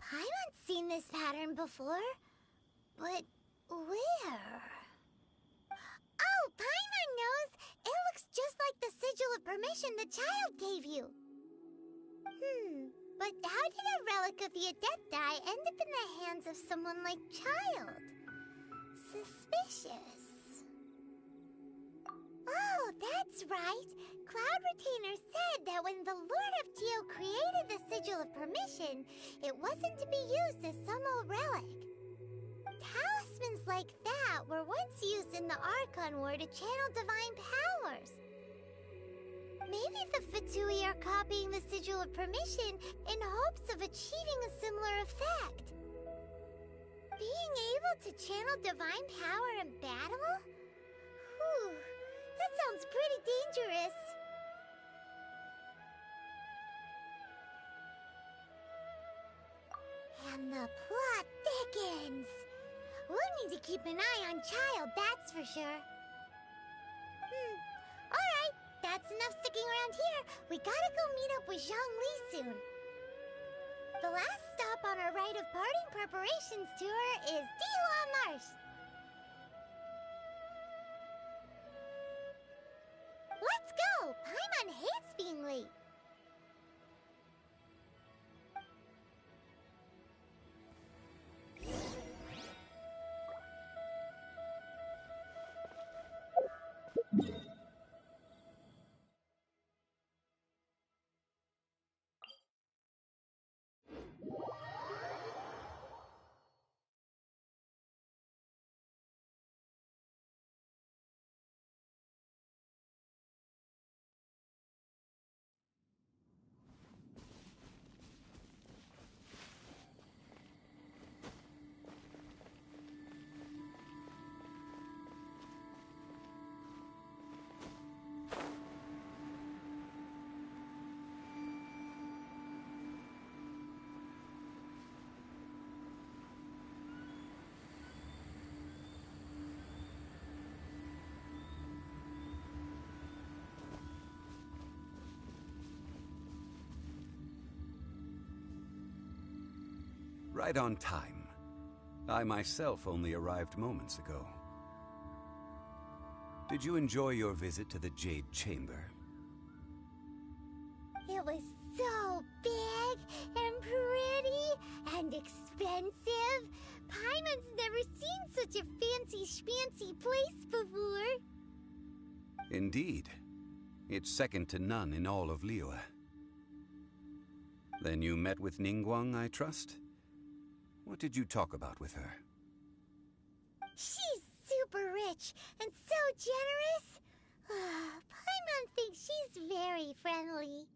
Paimon's seen this pattern before. But where? Oh, Paimon knows! It looks just like the sigil of permission the child gave you. But how did a relic of the Adepti end up in the hands of someone like Child? Suspicious. Oh, that's right. Cloud Retainer said that when the Lord of Geo created the Sigil of Permission, it wasn't to be used as some old relic. Talismans like that were once used in the Archon War to channel divine powers. Maybe the Fatui are copying the Sigil of Permission in hopes of achieving a similar effect. Being able to channel divine power in battle? Whew, that sounds pretty dangerous. And the plot thickens. We'll need to keep an eye on Child, that's for sure. Alright, that's enough sticking around here. We gotta go meet up with Zhongli soon. The last stop on our rite of parting preparations tour is Dihua Marsh. Let's go! Paimon hates being late. Right on time. I myself only arrived moments ago. Did you enjoy your visit to the Jade Chamber? It was so big and pretty and expensive. Paimon's never seen such a fancy schmancy place before. Indeed. It's second to none in all of Liyue. Then you met with Ningguang, I trust? What did you talk about with her? She's super rich and so generous. Paimon thinks she's very friendly.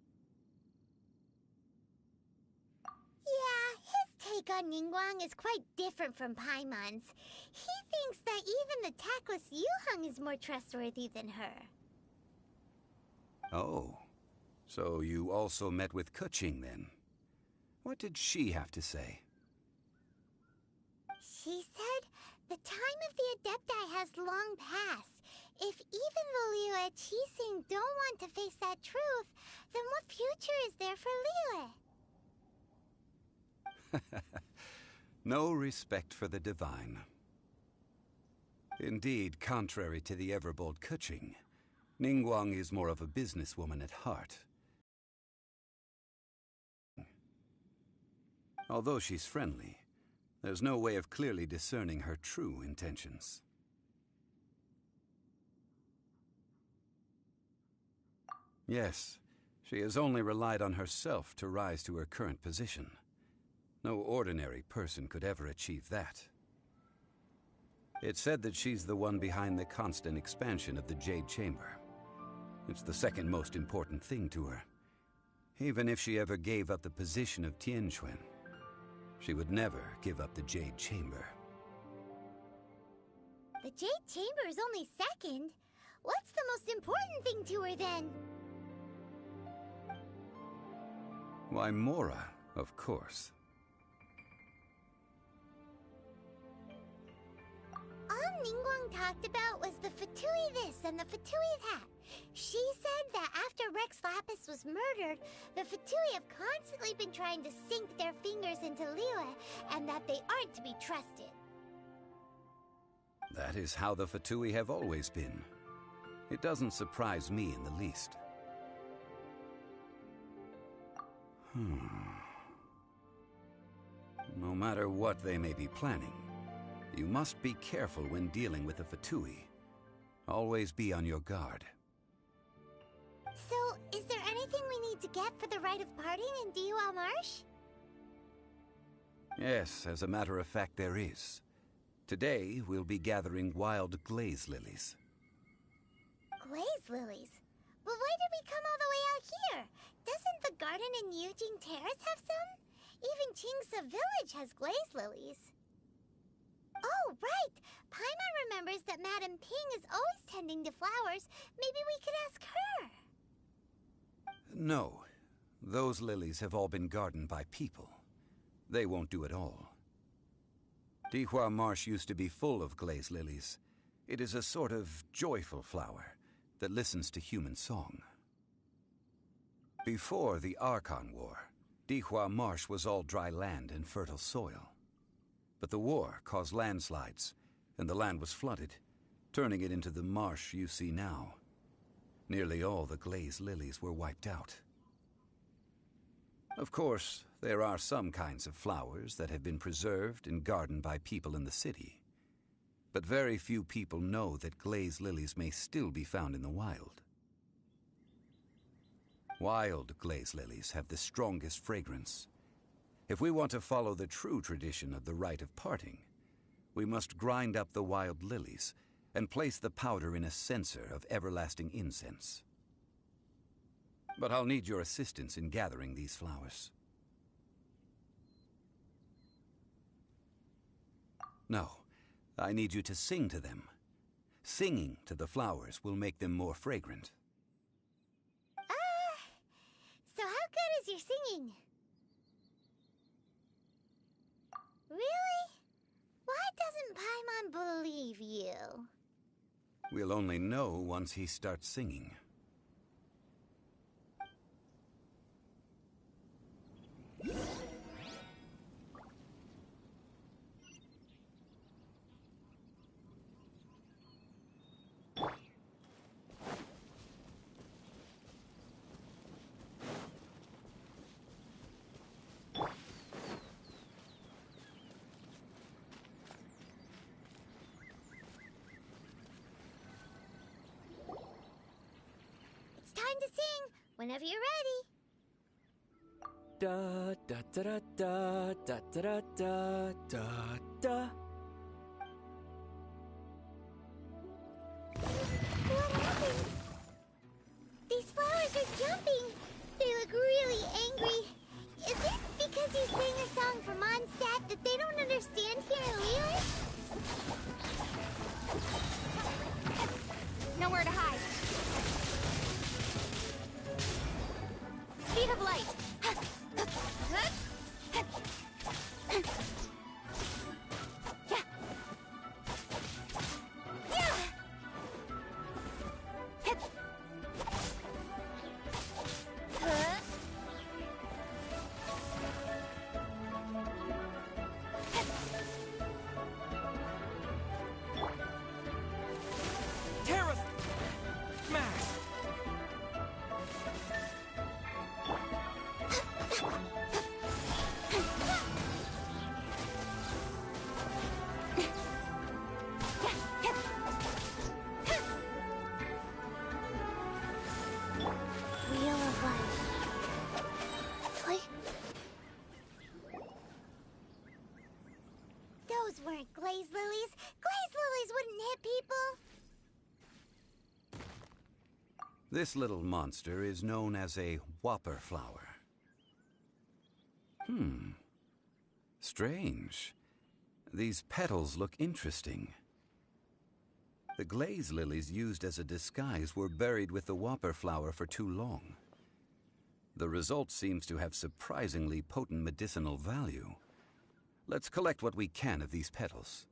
Yeah, his take on Ningguang is quite different from Paimon's. He thinks that even the tactless Yuheng is more trustworthy than her. Oh, so you also met with Qixing then? What did she have to say? She said the time of the Adepti has long passed. If even the Liyue at Qixing don't want to face that truth, then what future is there for Liyue? No respect for the divine. Indeed, contrary to the ever-bold Qixing, Ningguang is more of a businesswoman at heart. Although she's friendly, there's no way of clearly discerning her true intentions. Yes, she has only relied on herself to rise to her current position. No ordinary person could ever achieve that. It's said that she's the one behind the constant expansion of the Jade Chamber. It's the second most important thing to her. Even if she ever gave up the position of Tianquan, she would never give up the Jade Chamber. The Jade Chamber is only second. What's the most important thing to her then? Why, Mora, of course. All Ningguang talked about was the Fatui this and the Fatui that. She said that after Rex Lapis was murdered, the Fatui have constantly been trying to sink their fingers into Liyue, and that they aren't to be trusted. That is how the Fatui have always been. It doesn't surprise me in the least. No matter what they may be planning, you must be careful when dealing with the Fatui. Always be on your guard. So, is there anything we need to get for the rite of parting in Dihua Marsh? Yes, as a matter of fact, there is. Today, we'll be gathering wild glaze lilies. Glaze lilies? But why did we come all the way out here? Doesn't the garden in Yujing Terrace have some? Even Qingse Village has glaze lilies. Oh, right! Paimon remembers that Madame Ping is always tending to flowers. Maybe we could ask her. No. Those lilies have all been gardened by people. They won't do it all. Dihua Marsh used to be full of glaze lilies. It is a sort of joyful flower that listens to human song. Before the Archon War, Dihua Marsh was all dry land and fertile soil. But the war caused landslides, and the land was flooded, turning it into the marsh you see now. Nearly all the glaze lilies were wiped out. Of course, there are some kinds of flowers that have been preserved and gardened by people in the city. But very few people know that glaze lilies may still be found in the wild. Wild glaze lilies have the strongest fragrance. If we want to follow the true tradition of the rite of parting, we must grind up the wild lilies and place the powder in a censer of everlasting incense. But I'll need your assistance in gathering these flowers. No, I need you to sing to them. Singing to the flowers will make them more fragrant. So how good is your singing? Really? Why doesn't Paimon believe you? We'll only know once he starts singing. It's time to sing, whenever you're ready. Da da da da da da da da da da. What happened? These flowers are jumping. They look really angry. Is it because you sang a song for Mondstadt? nowhere to hide. Speed of light. Terra smash. Wheel of Life. Those weren't glaze lilies. Glaze lilies wouldn't hit people. This little monster is known as a whopper flower. Strange. These petals look interesting. The glaze lilies used as a disguise were buried with the whopper flower for too long. The result seems to have surprisingly potent medicinal value. Let's collect what we can of these petals.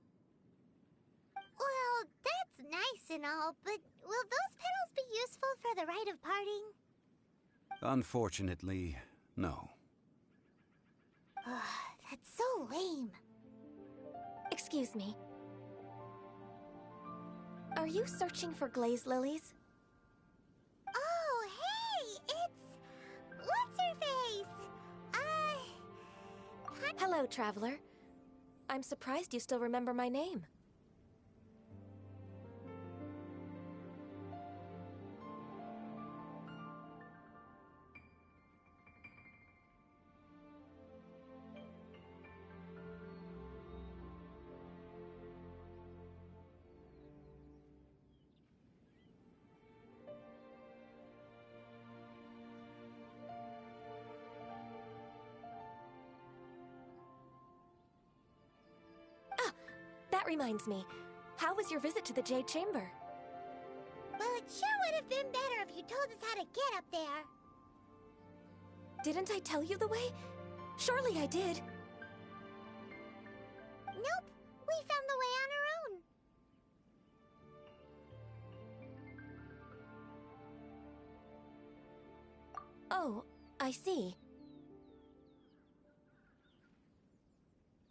Well, that's nice and all, but will those petals be useful for the rite of parting? Unfortunately, no. That's so lame. Excuse me. Are you searching for glaze lilies? Oh, hey! It's... What's-her-face? Hello, traveler. I'm surprised you still remember my name. That reminds me. How was your visit to the Jade Chamber? Well, it sure would have been better if you told us how to get up there. Didn't I tell you the way? Surely I did. Nope. We found the way on our own. Oh, I see.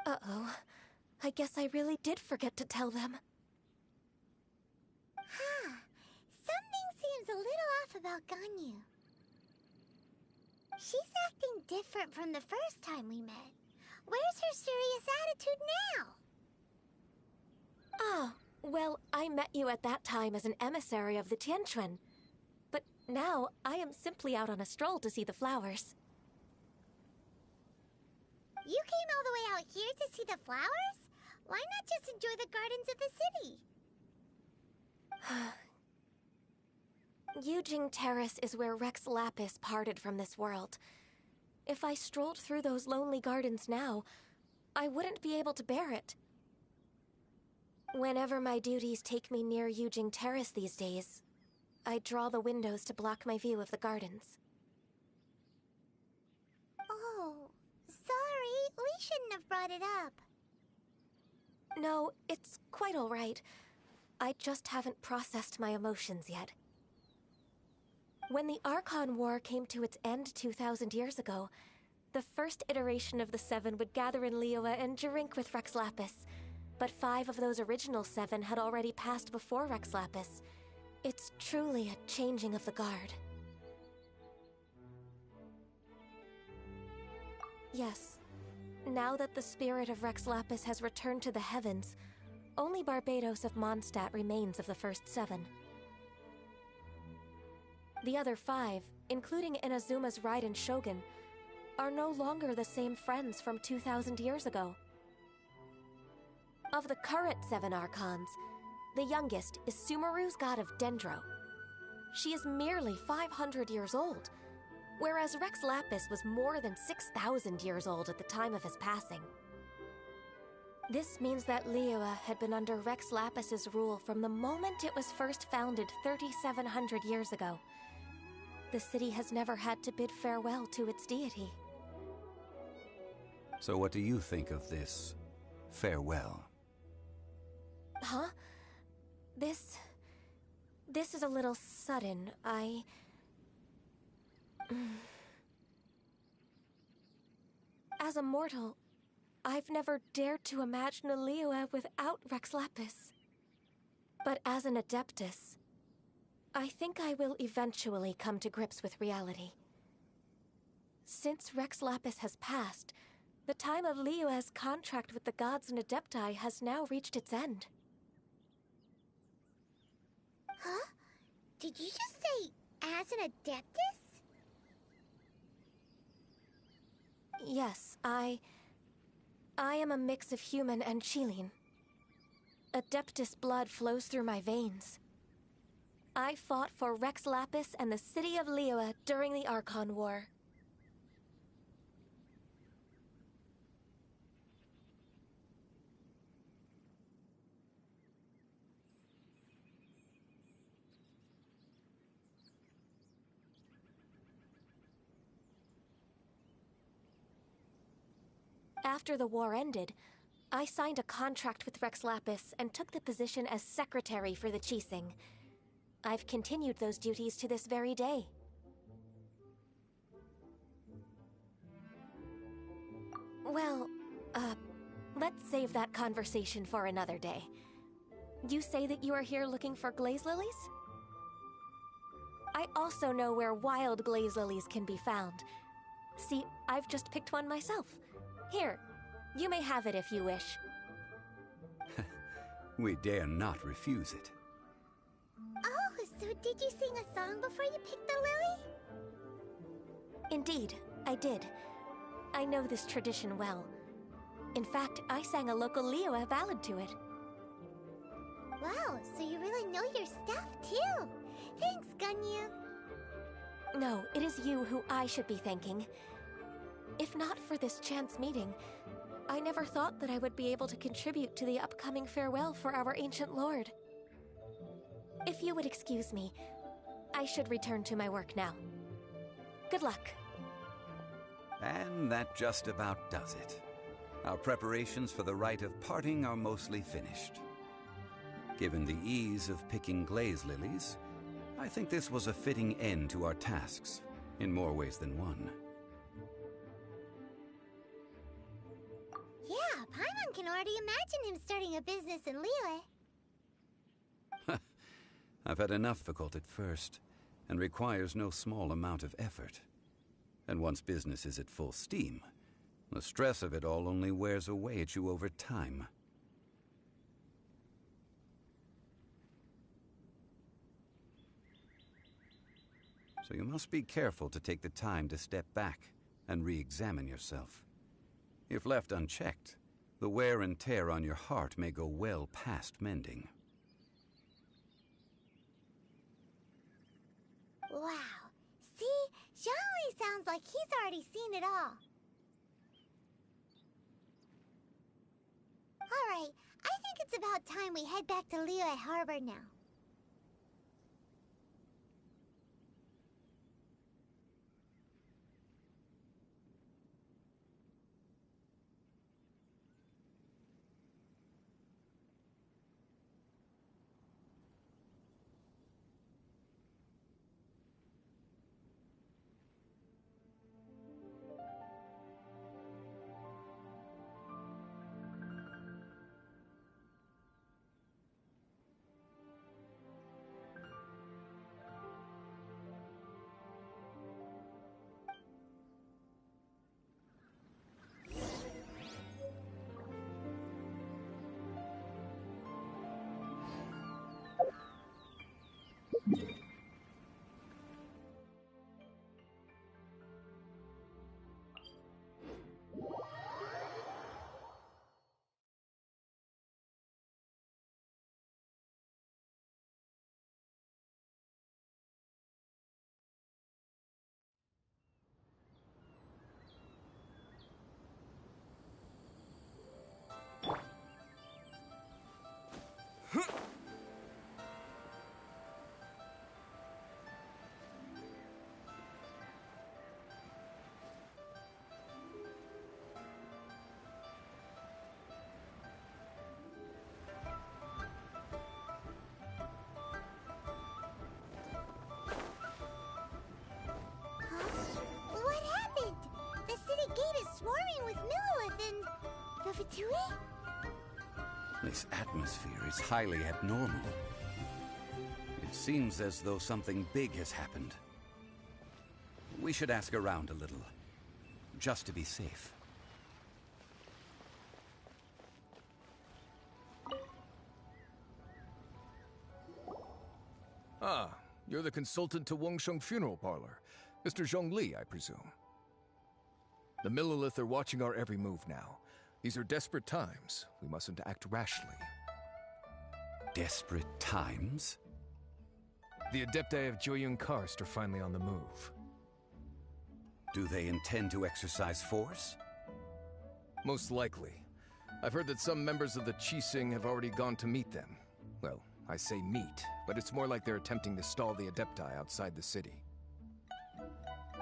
Uh-oh. I guess I really did forget to tell them. Something seems a little off about Ganyu. She's acting different from the first time we met. Where's her serious attitude now? Ah, well, I met you at that time as an emissary of the Tianquan. But now, I am simply out on a stroll to see the flowers. You came all the way out here to see the flowers? Why not just enjoy the gardens of the city? Qixing Terrace is where Rex Lapis parted from this world. If I strolled through those lonely gardens now, I wouldn't be able to bear it. Whenever my duties take me near Qixing Terrace these days, I draw the windows to block my view of the gardens. Oh, sorry. We shouldn't have brought it up. No, it's quite all right. I just haven't processed my emotions yet. When the Archon War came to its end 2,000 years ago, the first iteration of the Seven would gather in Liyue and drink with Rex Lapis. But 5 of those original 7 had already passed before Rex Lapis. It's truly a changing of the guard. Yes. Now that the spirit of Rex Lapis has returned to the heavens, only Barbados of Mondstadt remains of the first 7. The other 5, including Inazuma's Raiden Shogun, are no longer the same friends from 2,000 years ago. Of the current 7 Archons, the youngest is Sumeru's god of Dendro. She is merely 500 years old, whereas Rex Lapis was more than 6,000 years old at the time of his passing. This means that Liyue had been under Rex Lapis's rule from the moment it was first founded 3,700 years ago. The city has never had to bid farewell to its deity. So what do you think of this farewell? Huh? This is a little sudden. As a mortal, I've never dared to imagine a Liyue without Rex Lapis. But as an Adeptus, I think I will eventually come to grips with reality. Since Rex Lapis has passed, the time of Liyue's contract with the gods and Adepti has now reached its end. Huh? Did you just say, as an Adeptus? Yes, I am a mix of human and Qixing. Adeptus blood flows through my veins. I fought for Rex Lapis and the city of Liyue during the Archon War. After the war ended, I signed a contract with Rex Lapis and took the position as secretary for the Qixing. I've continued those duties to this very day. Well, let's save that conversation for another day. You say that you are here looking for glaze lilies? I also know where wild glaze lilies can be found. See, I've just picked one myself. Here, you may have it if you wish. We dare not refuse it. Oh, so did you sing a song before you picked the lily? Indeed, I did. I know this tradition well. In fact, I sang a local Liyue ballad to it. Wow, so you really know your stuff, too. Thanks, Gunyu. No, it is you who I should be thanking. If not for this chance meeting, I never thought that I would be able to contribute to the upcoming farewell for our ancient lord. If you would excuse me, I should return to my work now. Good luck. And that just about does it. Our preparations for the rite of parting are mostly finished. Given the ease of picking glaze lilies, I think this was a fitting end to our tasks, in more ways than one. Yeah, Paimon can already imagine him starting a business in Liyue. I've had enough difficult at first, and requires no small amount of effort. And once business is at full steam, the stress of it all only wears away at you over time. So you must be careful to take the time to step back and re-examine yourself. If left unchecked, the wear and tear on your heart may go well past mending. Wow. See? Zhongli sounds like he's already seen it all. Alright, I think it's about time we head back to Liyue Harbor now. This atmosphere is highly abnormal. It seems as though something big has happened. We should ask around a little, just to be safe. Ah, you're the consultant to Wangsheng Funeral Parlor. Mr. Zhongli, I presume. The Millilith are watching our every move now. These are desperate times. We mustn't act rashly. Desperate times? The Adepti of Joyun Karst are finally on the move. Do they intend to exercise force? Most likely. I've heard that some members of the Qixing have already gone to meet them. Well, I say meet, but it's more like they're attempting to stall the Adepti outside the city.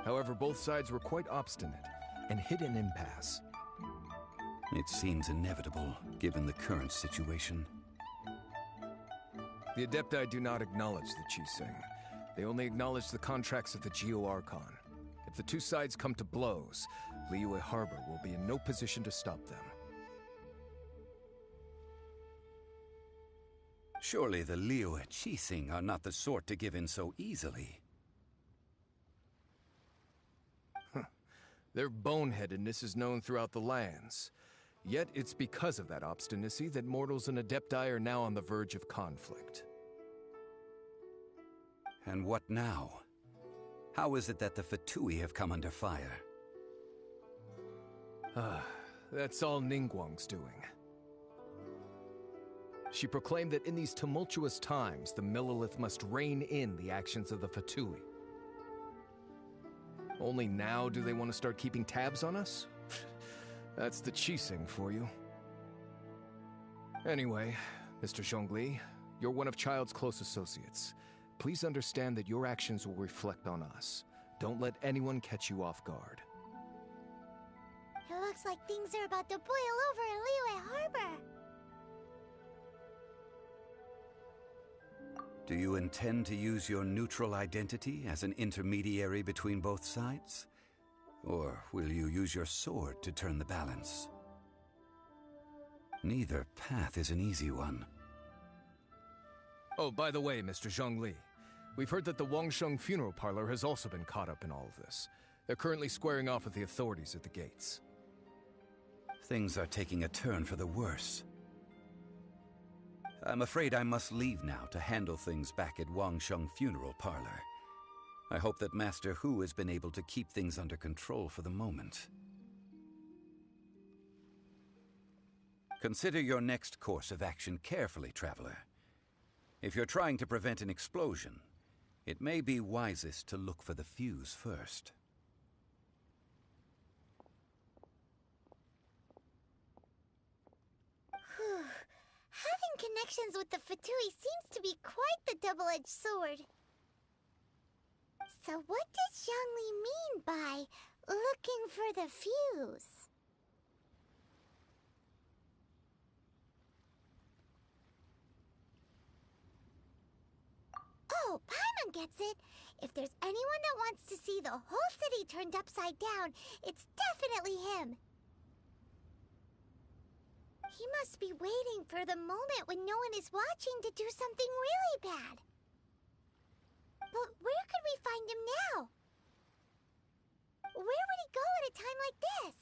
However, both sides were quite obstinate and hit an impasse. It seems inevitable, given the current situation. The Adepti do not acknowledge the Qixing. They only acknowledge the contracts of the Geo-Archon. If the two sides come to blows, Liyue Harbor will be in no position to stop them. Surely the Liyue Qixing are not the sort to give in so easily. Their boneheadedness is known throughout the lands. Yet it's because of that obstinacy that mortals and Adepti are now on the verge of conflict. And what now? How is it that the Fatui have come under fire? That's all Ningguang's doing. She proclaimed that in these tumultuous times, the Millilith must rein in the actions of the Fatui. Only now do they want to start keeping tabs on us? That's the Qixing for you. Anyway, Mr. Zhongli, you're one of Child's close associates. Please understand that your actions will reflect on us. Don't let anyone catch you off guard. It looks like things are about to boil over in Liyue Harbor. Do you intend to use your neutral identity as an intermediary between both sides? Or will you use your sword to turn the balance? Neither path is an easy one. Oh, by the way, Mr. Zhongli, we've heard that the Wangsheng Funeral Parlor has also been caught up in all of this. They're currently squaring off with the authorities at the gates. Things are taking a turn for the worse. I'm afraid I must leave now to handle things back at Wangsheng Funeral Parlor. I hope that Master Hu has been able to keep things under control for the moment. Consider your next course of action carefully, Traveler. If you're trying to prevent an explosion, it may be wisest to look for the fuse first. Having connections with the Fatui seems to be quite the double-edged sword. So what does Zhongli mean by looking for the fuse? Oh, Paimon gets it. If there's anyone that wants to see the whole city turned upside down, it's definitely him. He must be waiting for the moment when no one is watching to do something really bad. But where could we find him now? Where would he go at a time like this?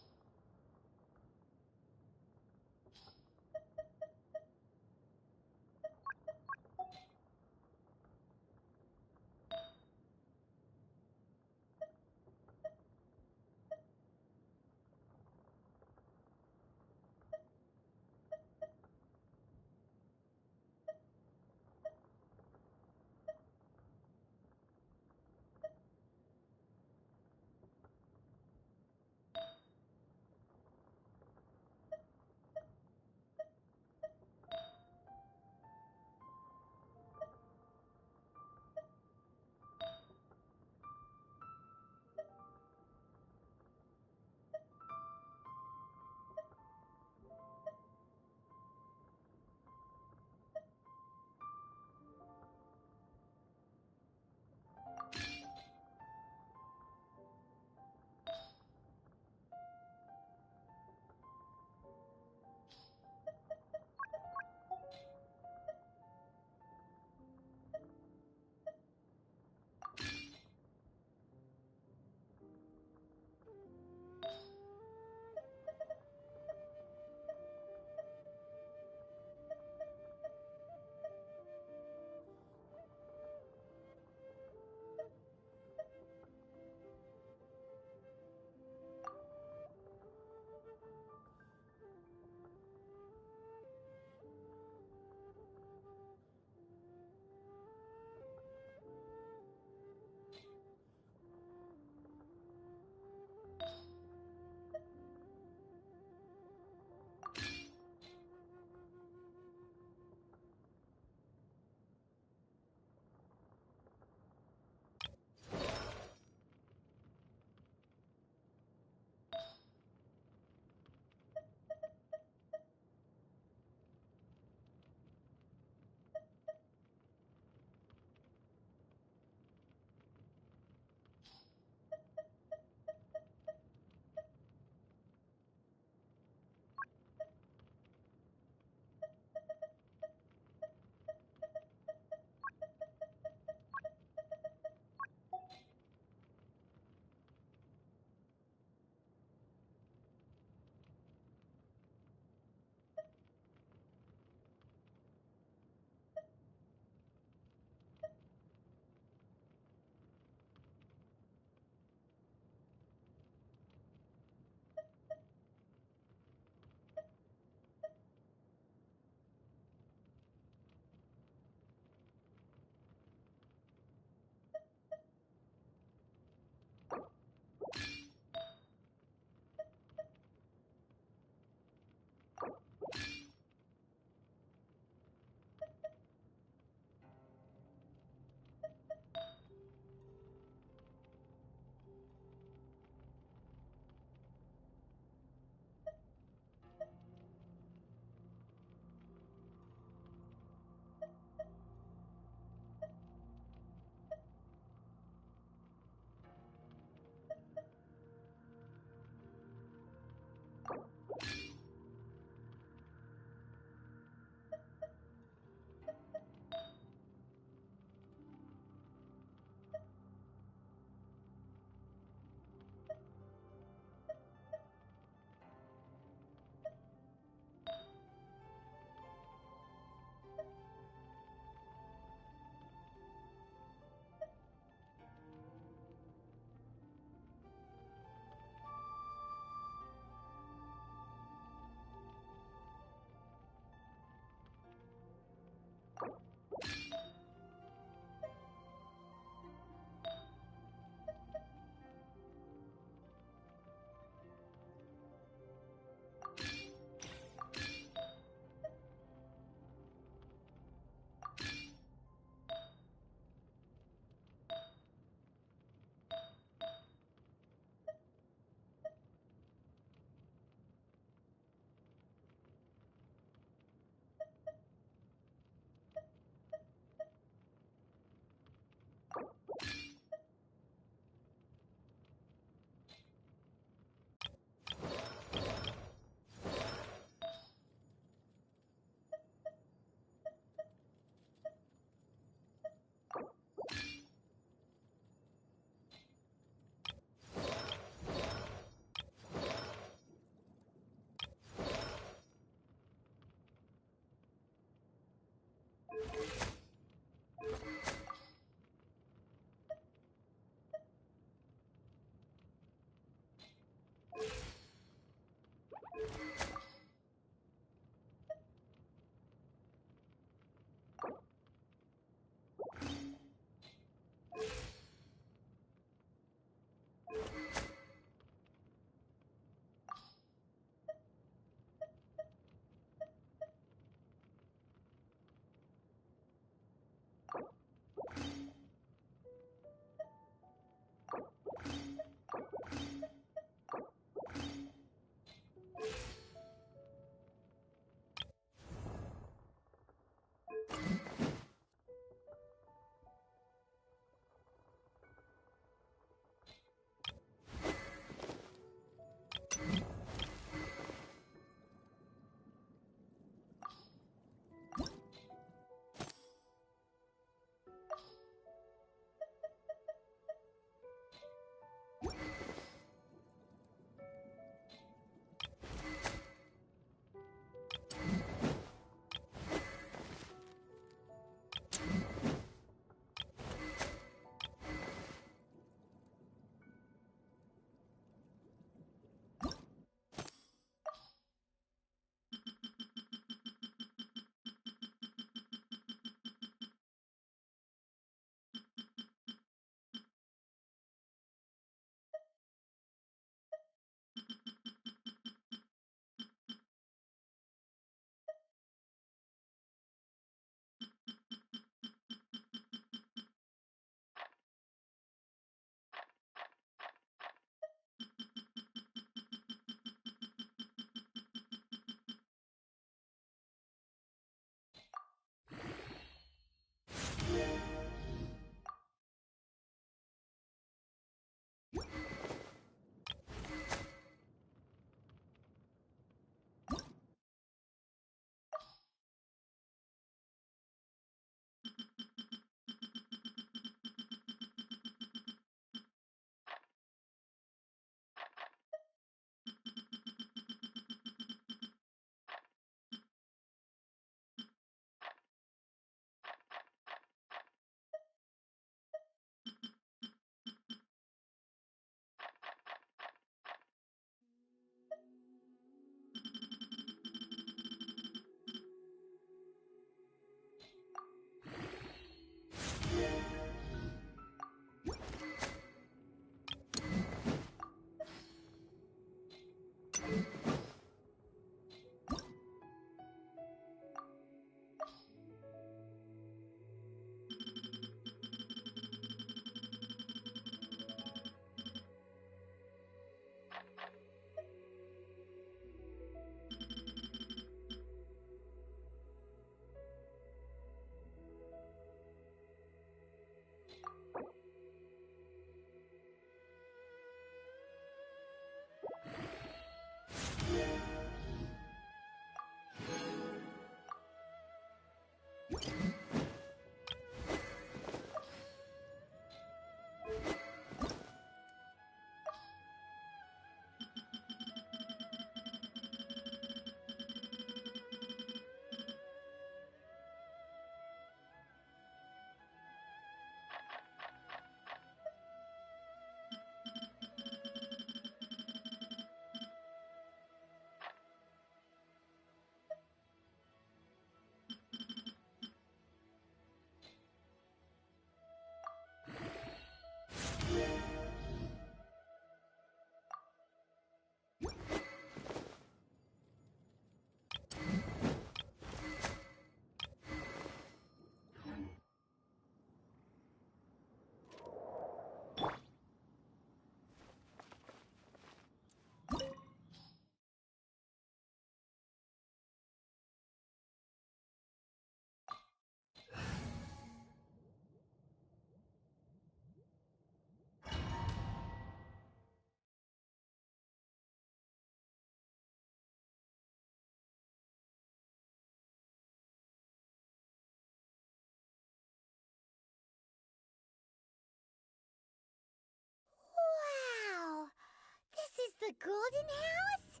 The golden house?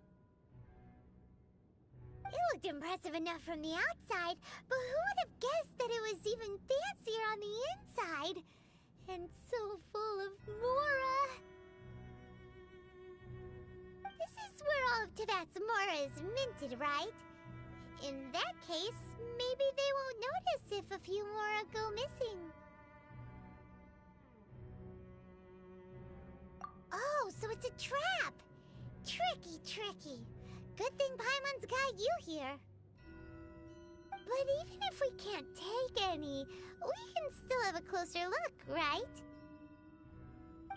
It looked impressive enough from the outside, but who would have guessed that it was even fancier on the inside? And so full of Mora. This is where all of Teyvat's Mora is minted, right? In that case, maybe they won't notice if a few Mora go missing. Oh, so it's a trap! Tricky, tricky. Good thing Paimon's got you here. But even if we can't take any, we can still have a closer look, right?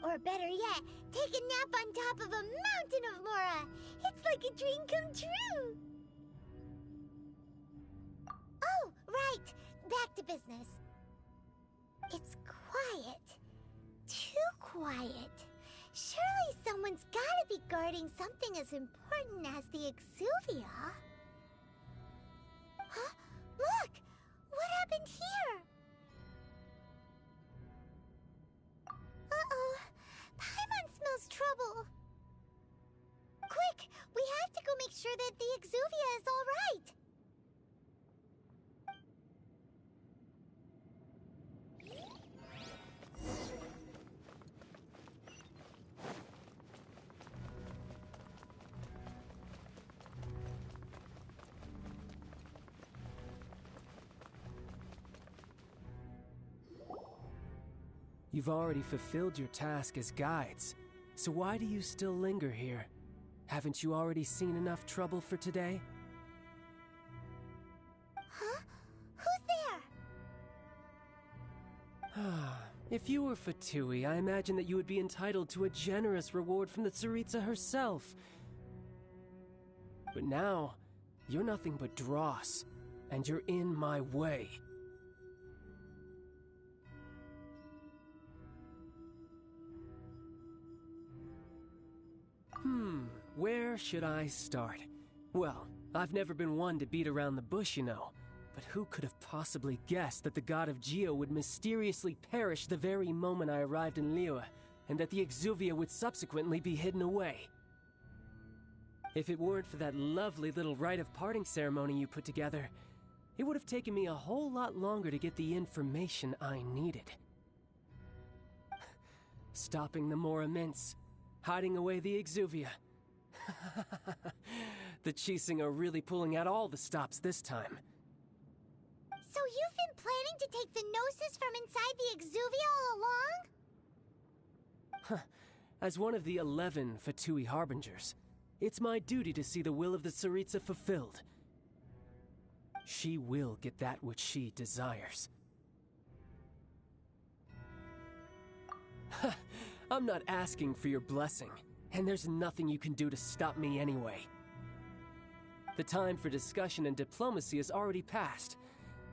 Or better yet, take a nap on top of a mountain of Mora. It's like a dream come true. Oh, right. Back to business. It's quiet. Too quiet. Surely someone's gotta be guarding something as important as the Exuvia. Huh? Look! What happened here? Uh-oh. Paimon smells trouble. Quick! We have to go make sure that the Exuvia is all right. You've already fulfilled your task as guides, so why do you still linger here? Haven't you already seen enough trouble for today? Huh? Who's there? If you were Fatui, I imagine that you would be entitled to a generous reward from the Tsaritsa herself. But now, you're nothing but dross, and you're in my way. Where should I start? Well, I've never been one to beat around the bush, you know. But who could have possibly guessed that the god of Geo would mysteriously perish the very moment I arrived in Liyue, and that the Exuvia would subsequently be hidden away? If it weren't for that lovely little rite of parting ceremony you put together, it would have taken me a whole lot longer to get the information I needed. Stopping the Mora mints, hiding away the Exuvia. The Qixing are really pulling out all the stops this time. So you've been planning to take the Gnosis from inside the Exuvia all along? As one of the 11 Fatui Harbingers, it's my duty to see the will of the Tsaritsa fulfilled. She will get that which she desires. I'm not asking for your blessing, and there's nothing you can do to stop me anyway. The time for discussion and diplomacy has already passed.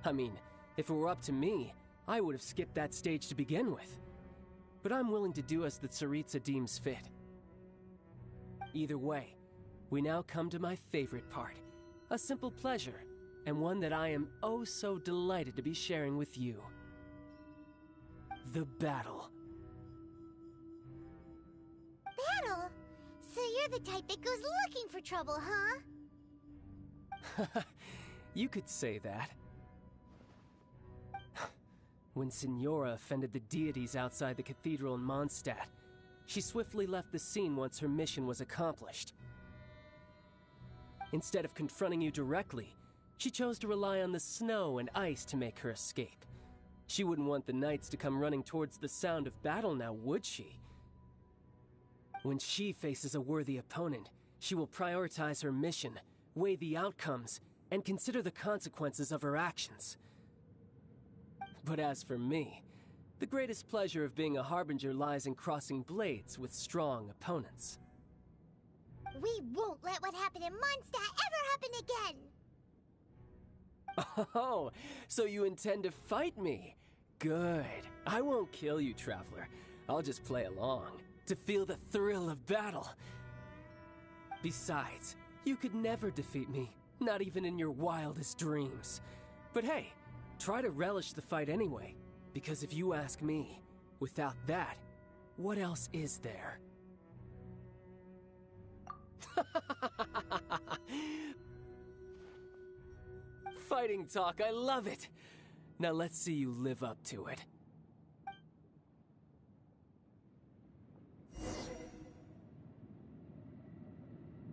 I mean, if it were up to me, I would have skipped that stage to begin with. But I'm willing to do as the Tsaritsa deems fit. Either way, we now come to my favorite part. A simple pleasure, and one that I am oh so delighted to be sharing with you. The battle. Battle? So you're the type that goes looking for trouble, huh? You could say that. When Signora offended the deities outside the cathedral in Mondstadt, she swiftly left the scene once her mission was accomplished. Instead of confronting you directly, she chose to rely on the snow and ice to make her escape. She wouldn't want the knights to come running towards the sound of battle now, would she? When she faces a worthy opponent, she will prioritize her mission, weigh the outcomes, and consider the consequences of her actions. But as for me, the greatest pleasure of being a Harbinger lies in crossing blades with strong opponents. We won't let what happened in Mondstadt ever happen again! Oh, so you intend to fight me? Good. I won't kill you, Traveler. I'll just play along, to feel the thrill of battle. Besides, you could never defeat me, not even in your wildest dreams. But hey, try to relish the fight anyway, because if you ask me, without that, what else is there? Fighting talk, I love it! Now let's see you live up to it.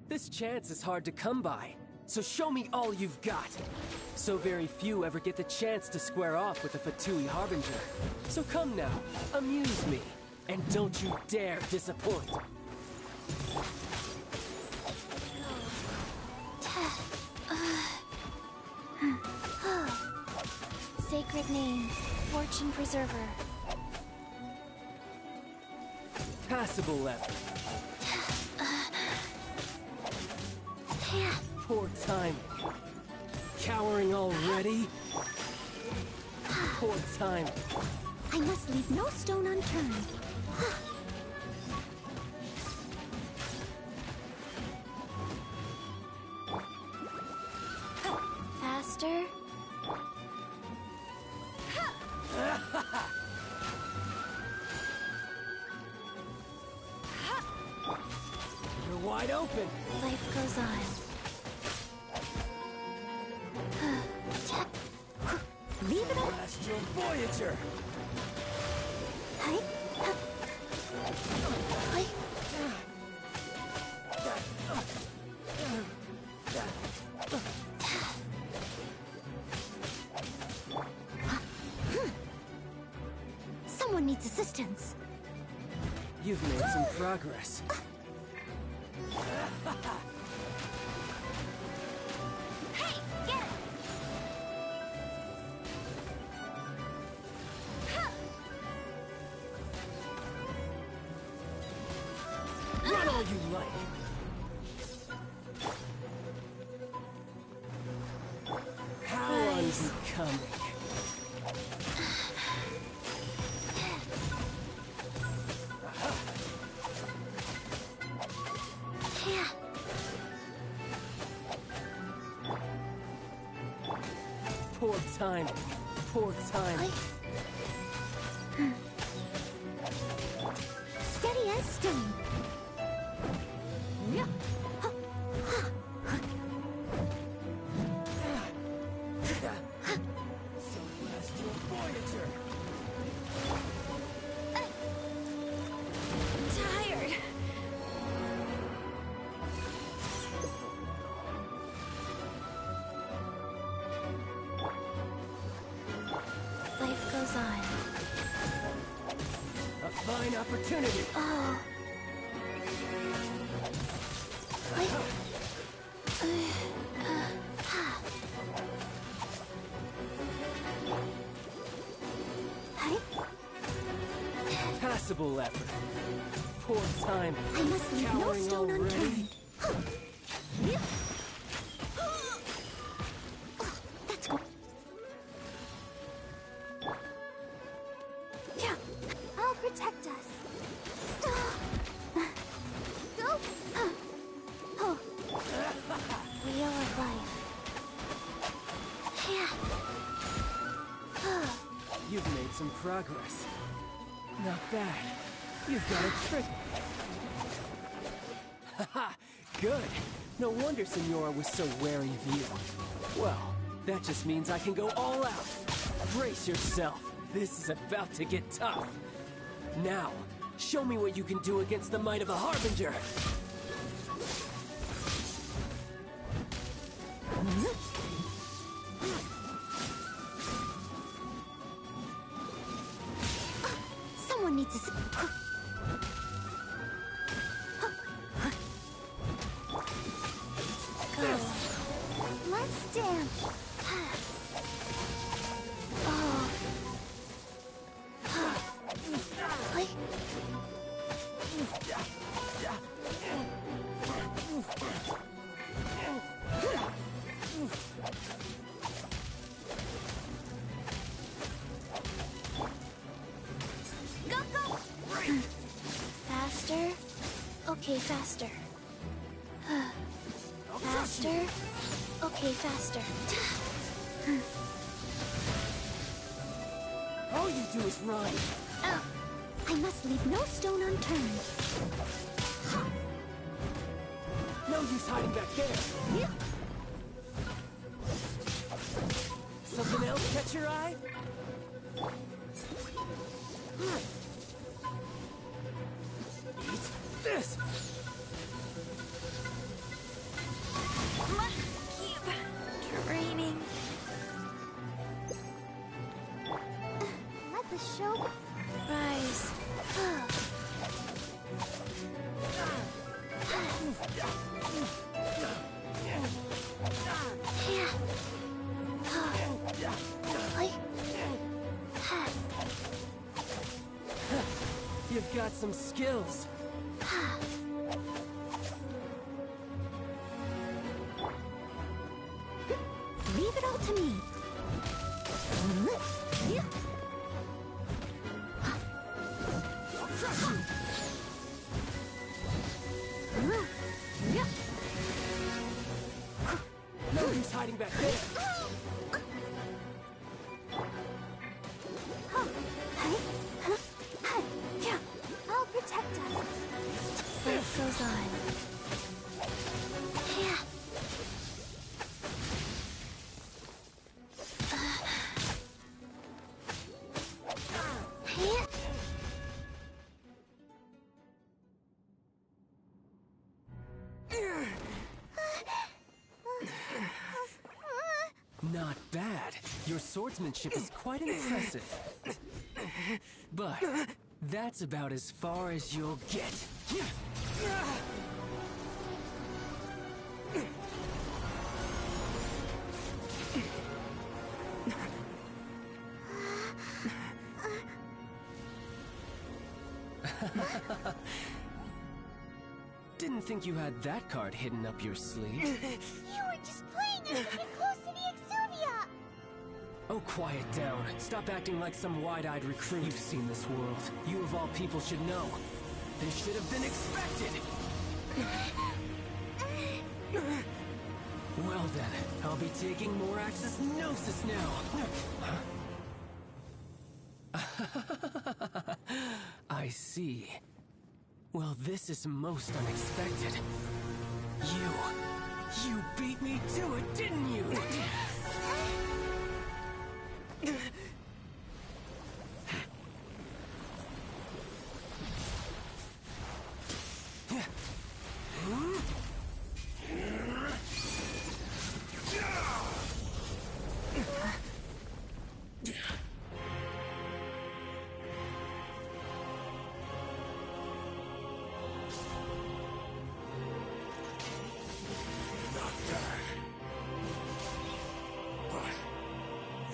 This chance is hard to come by, so show me all you've got. So very few ever get the chance to square off with the Fatui Harbinger. So come now, amuse me, and don't you dare disappoint. Sacred name, Fortune Preserver. Passable effort. Poor timing. Cowering already? Poor timing. I must leave no stone unturned. Faster? You're wide open. Life goes on. Leave it up. Celestial Voyager. Hey. Hey. Someone needs assistance. You've made some progress. Hey, get it! Run all you like. How unbecoming. Poor timing. Poor timing. Steady as stone. Celestial Voyager. Tired. Life goes on. A fine opportunity. Oh. Passable effort. Poor timing. I must leave no Cowering stone already? unturned. That's good. Yeah, I'll protect us. Go. Oh. Wheel of life. You've made some progress. Not bad. You've got a trick. Haha, good. No wonder Senora was so wary of you. Well, that just means I can go all out. Brace yourself. This is about to get tough. Now, show me what you can do against the might of a Harbinger. Someone needs to. Go. Let's dance. Oh. Go, go. Faster? Okay, faster. Faster? Okay, faster. All you do is run. I must leave no stone unturned. No use hiding back there. Something else catch your eye? Eat this! Keep draining. Let the show rise. You've got some skills. Leave it all to me. No use hiding back there. I'll protect us. Life goes on. Not bad. Your swordsmanship is quite impressive. But that's about as far as you'll get. Didn't think you had that card hidden up your sleeve. You were just playing us to get close to the Exuvia! Oh, quiet down. Stop acting like some wide-eyed recruit. You've seen this world. You of all people should know. This should have been expected! Well then, I'll be taking more Axis Gnosis now. I see. Well, this is most unexpected. You beat me to it, didn't you?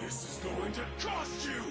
This is going to cost you!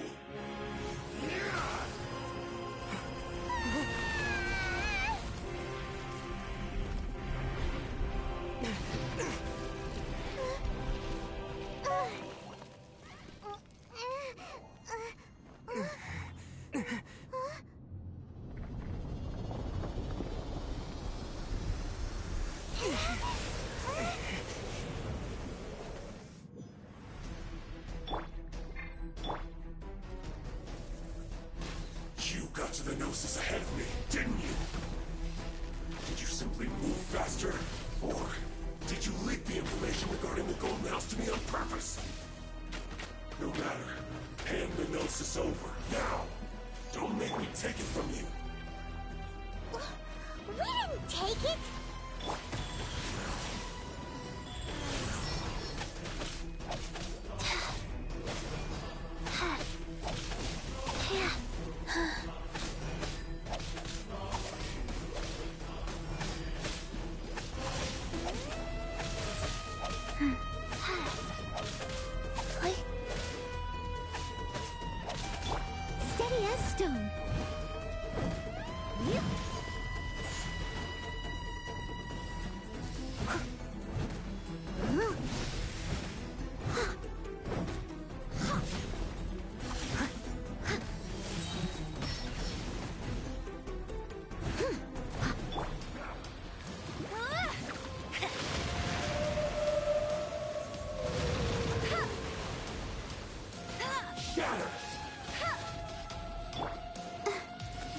You got to the Gnosis ahead of me, didn't you? Did you simply move faster? Or did you leak the information regarding the Golden House to me on purpose? No matter. Hand the Gnosis over, now! Don't make me take it from you! We didn't take it! Steady as stone.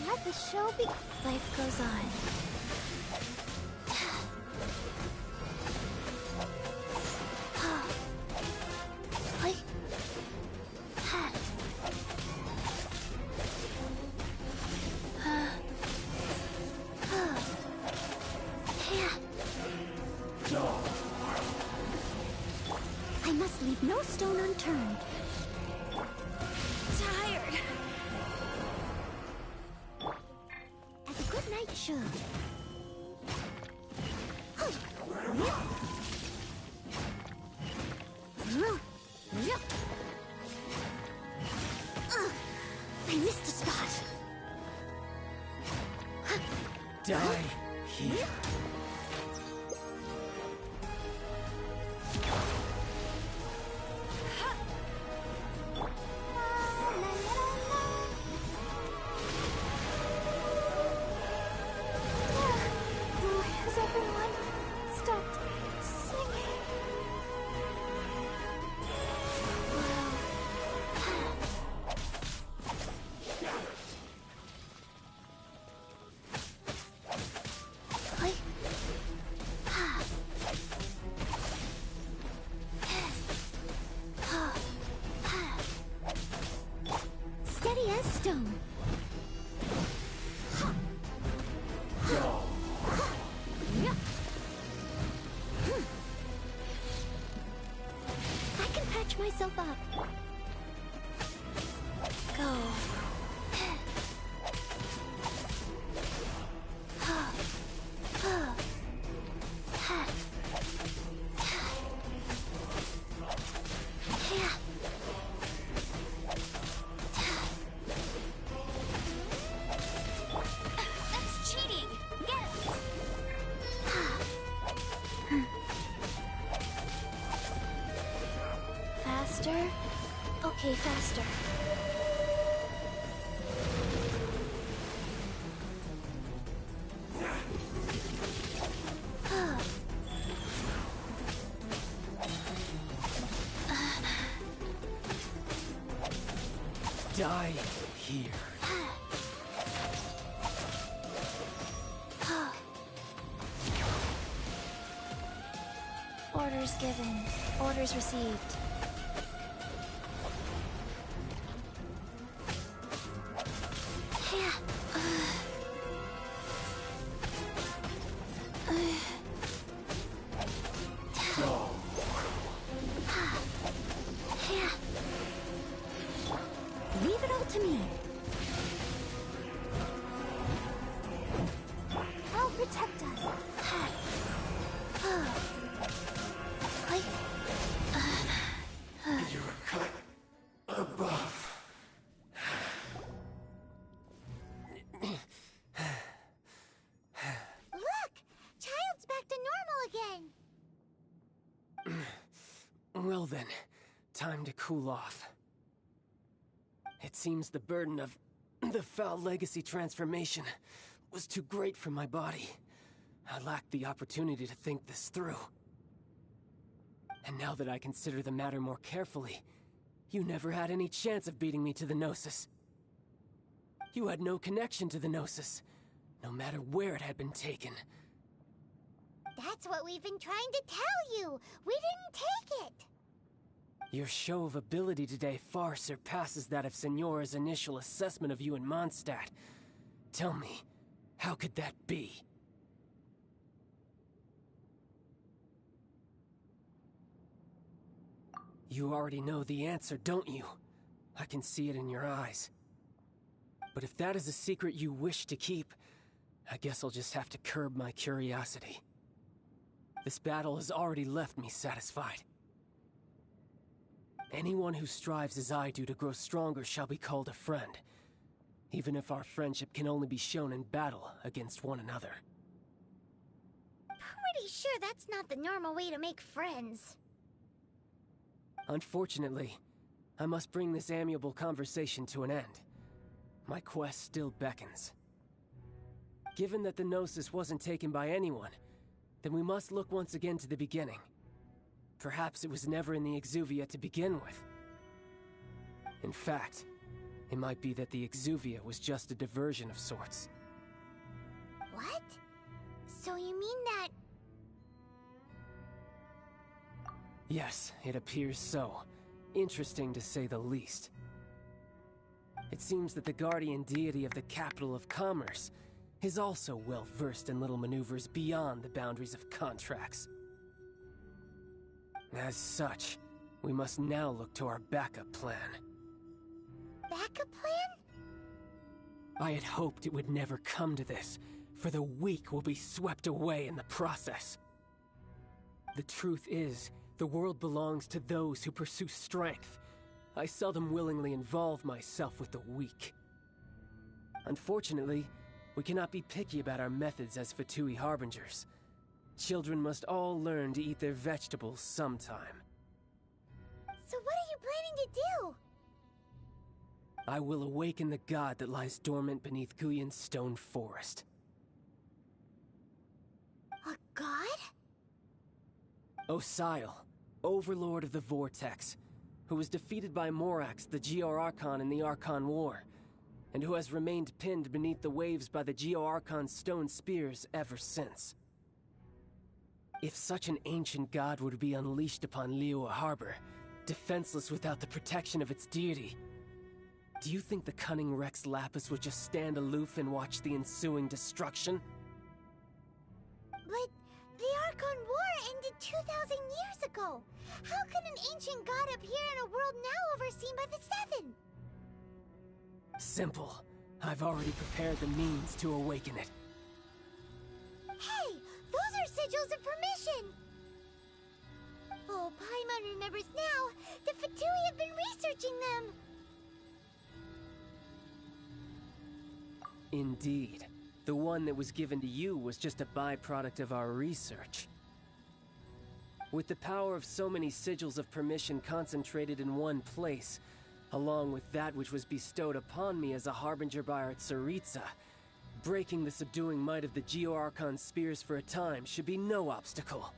Let the show be. Life goes on. no stone unturned. Tired. As a good knight should. I missed a spot. Die here. Has everyone stopped singing? Steady as stone. I can patch myself up. Go. That's cheating. Get it. Faster? Okay, faster. Die here. Orders given. Orders received. Leave it all to me. I'll protect us. You're a cut above. Look! Child's back to normal again. Well then, time to cool off. It seems the burden of the foul legacy transformation was too great for my body. I lacked the opportunity to think this through. And now that I consider the matter more carefully, you never had any chance of beating me to the Gnosis. You had no connection to the Gnosis, no matter where it had been taken. That's what we've been trying to tell you. We didn't take it. Your show of ability today far surpasses that of Signora's initial assessment of you in Mondstadt. Tell me, how could that be? You already know the answer, don't you? I can see it in your eyes. But if that is a secret you wish to keep, I guess I'll just have to curb my curiosity. This battle has already left me satisfied. Anyone who strives as I do to grow stronger shall be called a friend, even if our friendship can only be shown in battle against one another. Pretty sure that's not the normal way to make friends. Unfortunately, I must bring this amiable conversation to an end. My quest still beckons. Given that the Gnosis wasn't taken by anyone, then we must look once again to the beginning. Perhaps it was never in the Exuvia to begin with. In fact, it might be that the Exuvia was just a diversion of sorts. What? So you mean that... Yes, it appears so. Interesting to say the least. It seems that the guardian deity of the capital of commerce is also well versed in little maneuvers beyond the boundaries of contracts. As such, We must now look to our backup plan. Backup plan? I had hoped it would never come to this, for the weak will be swept away in the process. The truth is, the world belongs to those who pursue strength. I seldom willingly involve myself with the weak. Unfortunately, we cannot be picky about our methods as Fatui Harbingers. Children must all learn to eat their vegetables sometime. So what are you planning to do? I will awaken the god that lies dormant beneath Guyon's stone forest. A god? Osial, overlord of the Vortex, who was defeated by Morax, the Geo-Archon in the Archon War, and who has remained pinned beneath the waves by the Geo-Archon's stone spears ever since. If such an ancient god were to be unleashed upon Liyue Harbor, defenseless without the protection of its deity, do you think the cunning Rex Lapis would just stand aloof and watch the ensuing destruction? But the Archon War ended 2,000 years ago. How can an ancient god appear in a world now overseen by the Seven? Simple. I've already prepared the means to awaken it. Hey! Those are sigils of permission! Oh, Paimon remembers now. The Fatui have been researching them. Indeed. The one that was given to you was just a byproduct of our research. With the power of so many sigils of permission concentrated in one place, along with that which was bestowed upon me as a harbinger by our Tsaritsa, breaking the subduing might of the Geo-Archon spears for a time should be no obstacle.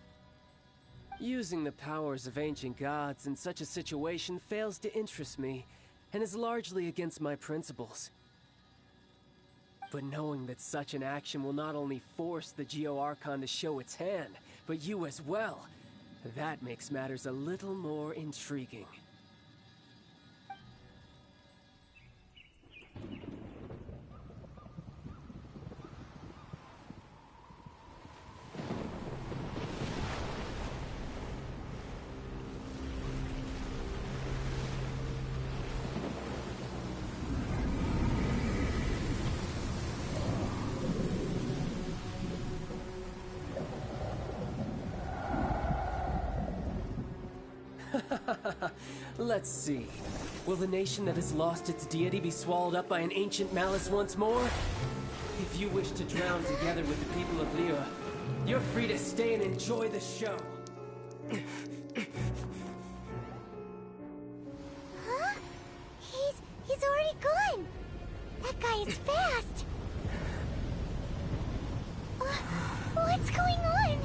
Using the powers of ancient gods in such a situation fails to interest me, and is largely against my principles. But knowing that such an action will not only force the Geo-Archon to show its hand, but you as well, that makes matters a little more intriguing. Let's see. Will the nation that has lost its deity be swallowed up by an ancient malice once more? If you wish to drown together with the people of Liyue, you're free to stay and enjoy the show. Huh? He's already gone. That guy is fast. What's going on?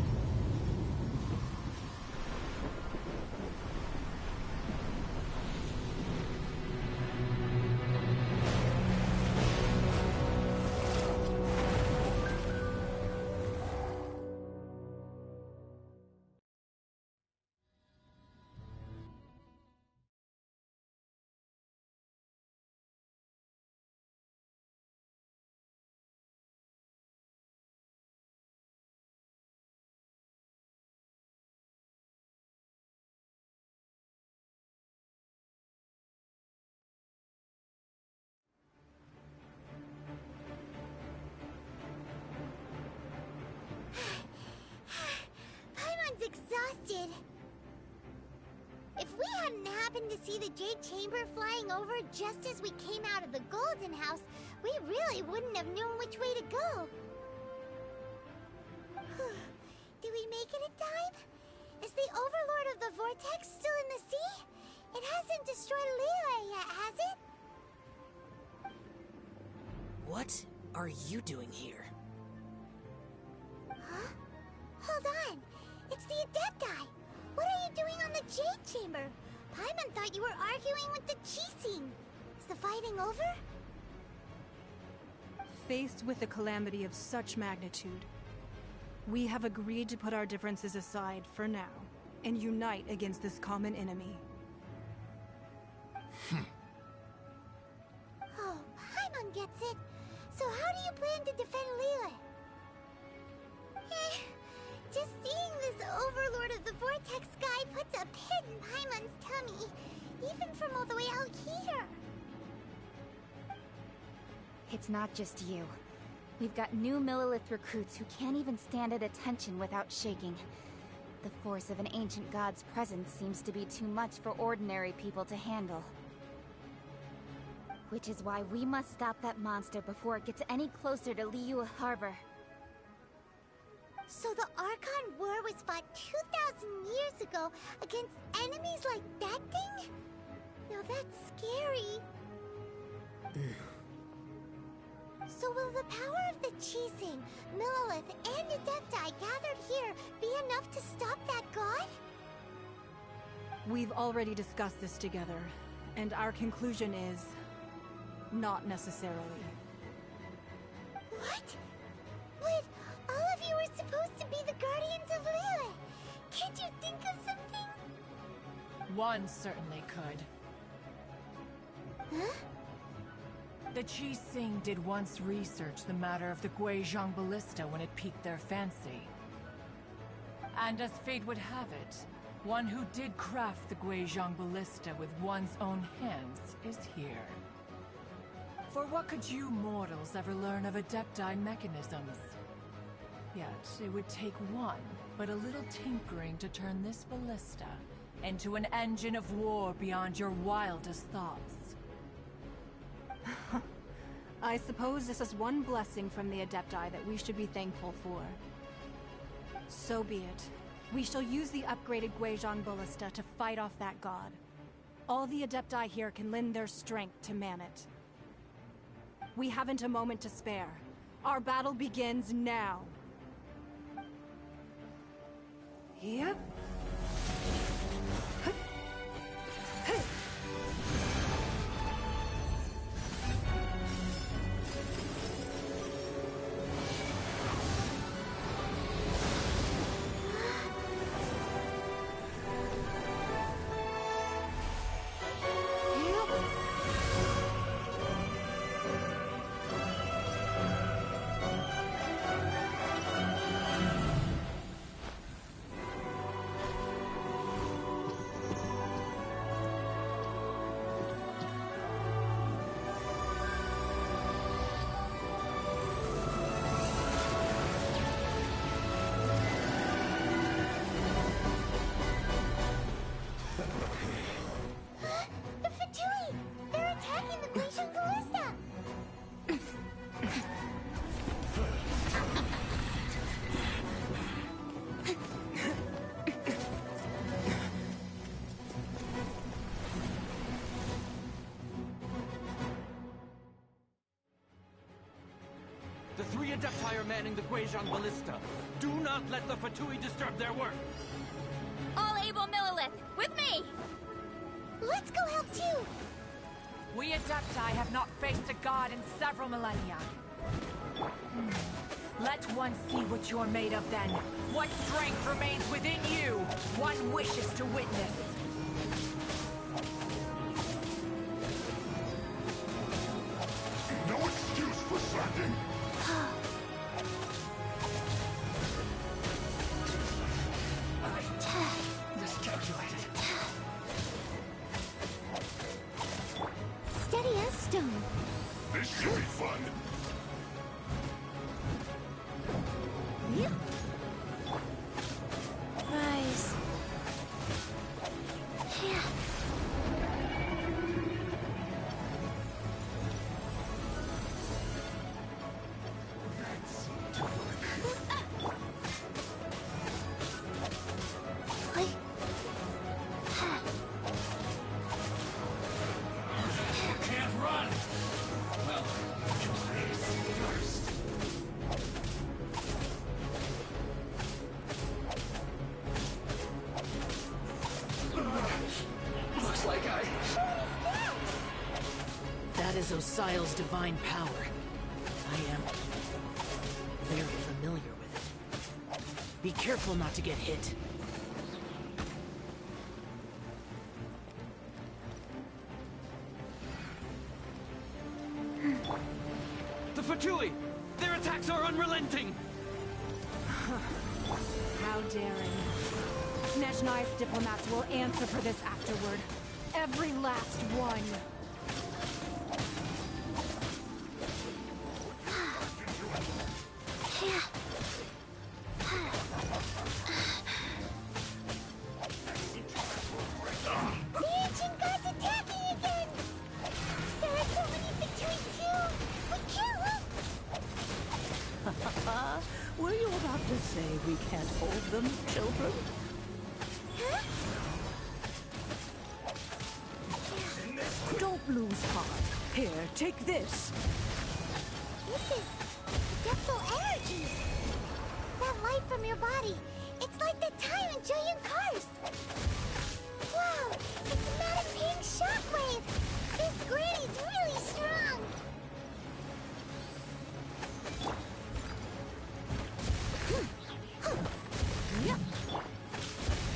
Exhausted. If we hadn't happened to see the Jade Chamber flying over just as we came out of the Golden House, we really wouldn't have known which way to go. Did we make it in time? Is the Overlord of the Vortex still in the sea? It hasn't destroyed Liyue yet, has it? What are you doing here? Huh? Hold on. It's the Adepti! What are you doing on the Jade Chamber? Paimon thought you were arguing with the Qixing. Is the fighting over? Faced with a calamity of such magnitude, we have agreed to put our differences aside for now and unite against this common enemy. Oh, Paimon gets it. So how do you plan to defend Liyue? Just seeing this Overlord of the Vortex guy puts a pit in Paimon's tummy, even from all the way out here. It's not just you. We've got new Millilith recruits who can't even stand at attention without shaking. The force of an ancient god's presence seems to be too much for ordinary people to handle. Which is why we must stop that monster before it gets any closer to Liyue Harbor. So the Archon War was fought 2,000 years ago against enemies like that thing? Now that's scary. So will the power of the Qixing, Millilith, and Adepti gathered here be enough to stop that god? We've already discussed this together, and our conclusion is... not necessarily. What? But all of you were supposed to be the Guardians of Liyue. Can't you think of something? One certainly could. Huh? The Qixing did once research the matter of the Guizhong Ballista when it piqued their fancy. And as fate would have it, one who did craft the Guizhong Ballista with one's own hands is here. For what could you mortals ever learn of Adepti mechanisms? Yet, it would take one, but a little tinkering to turn this ballista into an engine of war beyond your wildest thoughts. I suppose this is one blessing from the Adepti that we should be thankful for. So be it. We shall use the upgraded Guizhong Ballista to fight off that god. All the Adepti here can lend their strength to man it. We haven't a moment to spare. Our battle begins now. Yep. The three Adepti are manning the Guizhong Ballista. Do not let the Fatui disturb their work. All able Millilith, with me! Let's go help too! We Adepti have not faced a god in several millennia. Let one see what you're made of then. What strength remains within you, one wishes to witness. No excuse for slacking! Miscalculated. Steady as stone. This should be fun. Yep. Rise. Yeah. That is Osial's divine power. I am very familiar with it. Be careful not to get hit. The Fatui! Their attacks are unrelenting! How daring. Snezhnai's diplomats will answer for this afterward. Every last one. The ancient gods attacking again! There are so many Fatui too! We can't look! Were you about to say we can't hold them, children? Huh? Don't lose heart. Here, take this. This is adeptal energy! That light from your body, it's like the time in Julian Karst! Wow, it's a mad pink shockwave! This granny's really strong!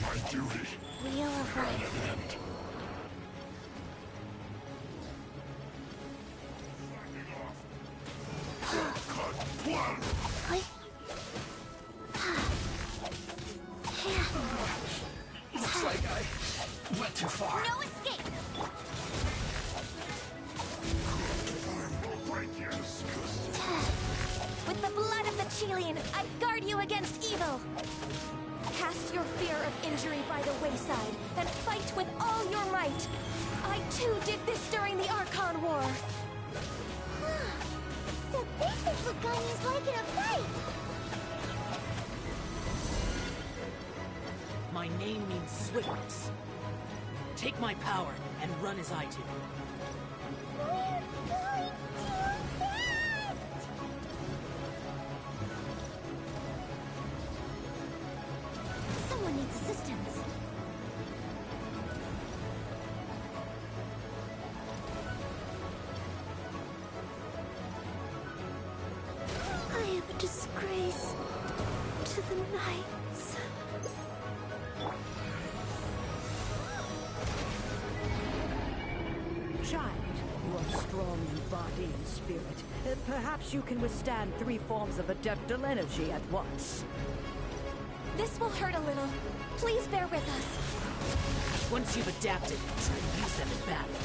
My duty. Wheel of Life. Looks like I went too far. No escape! With the blood of the Qixing, I guard you against evil! Cast your fear of injury by the wayside, and fight with all your might! I too did this during the Archon War! So this is what Ganyu's like in a fight! My name means swiftness. Take my power and run as I do. We're going too fast! Someone needs assistance. I am a disgrace to the Knights. Child, you are strong in body and spirit. Perhaps you can withstand 3 forms of adeptal energy at once. This will hurt a little. Please bear with us. Once you've adapted, try to use them in battle.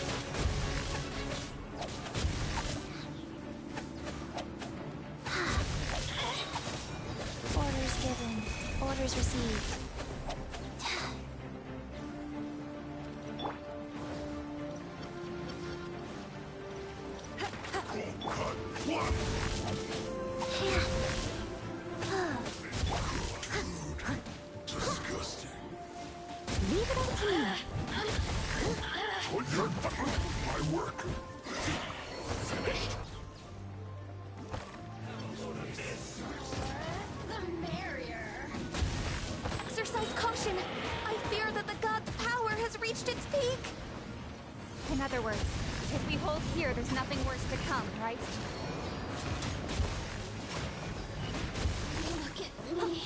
Orders given. Orders received. Disgusting. Leave it up to me. Oh, you're done. My work. Finished. Exercise caution! I fear that the god's power has reached its peak! In other words, if we hold here, there's nothing worse to come, right? Look at me.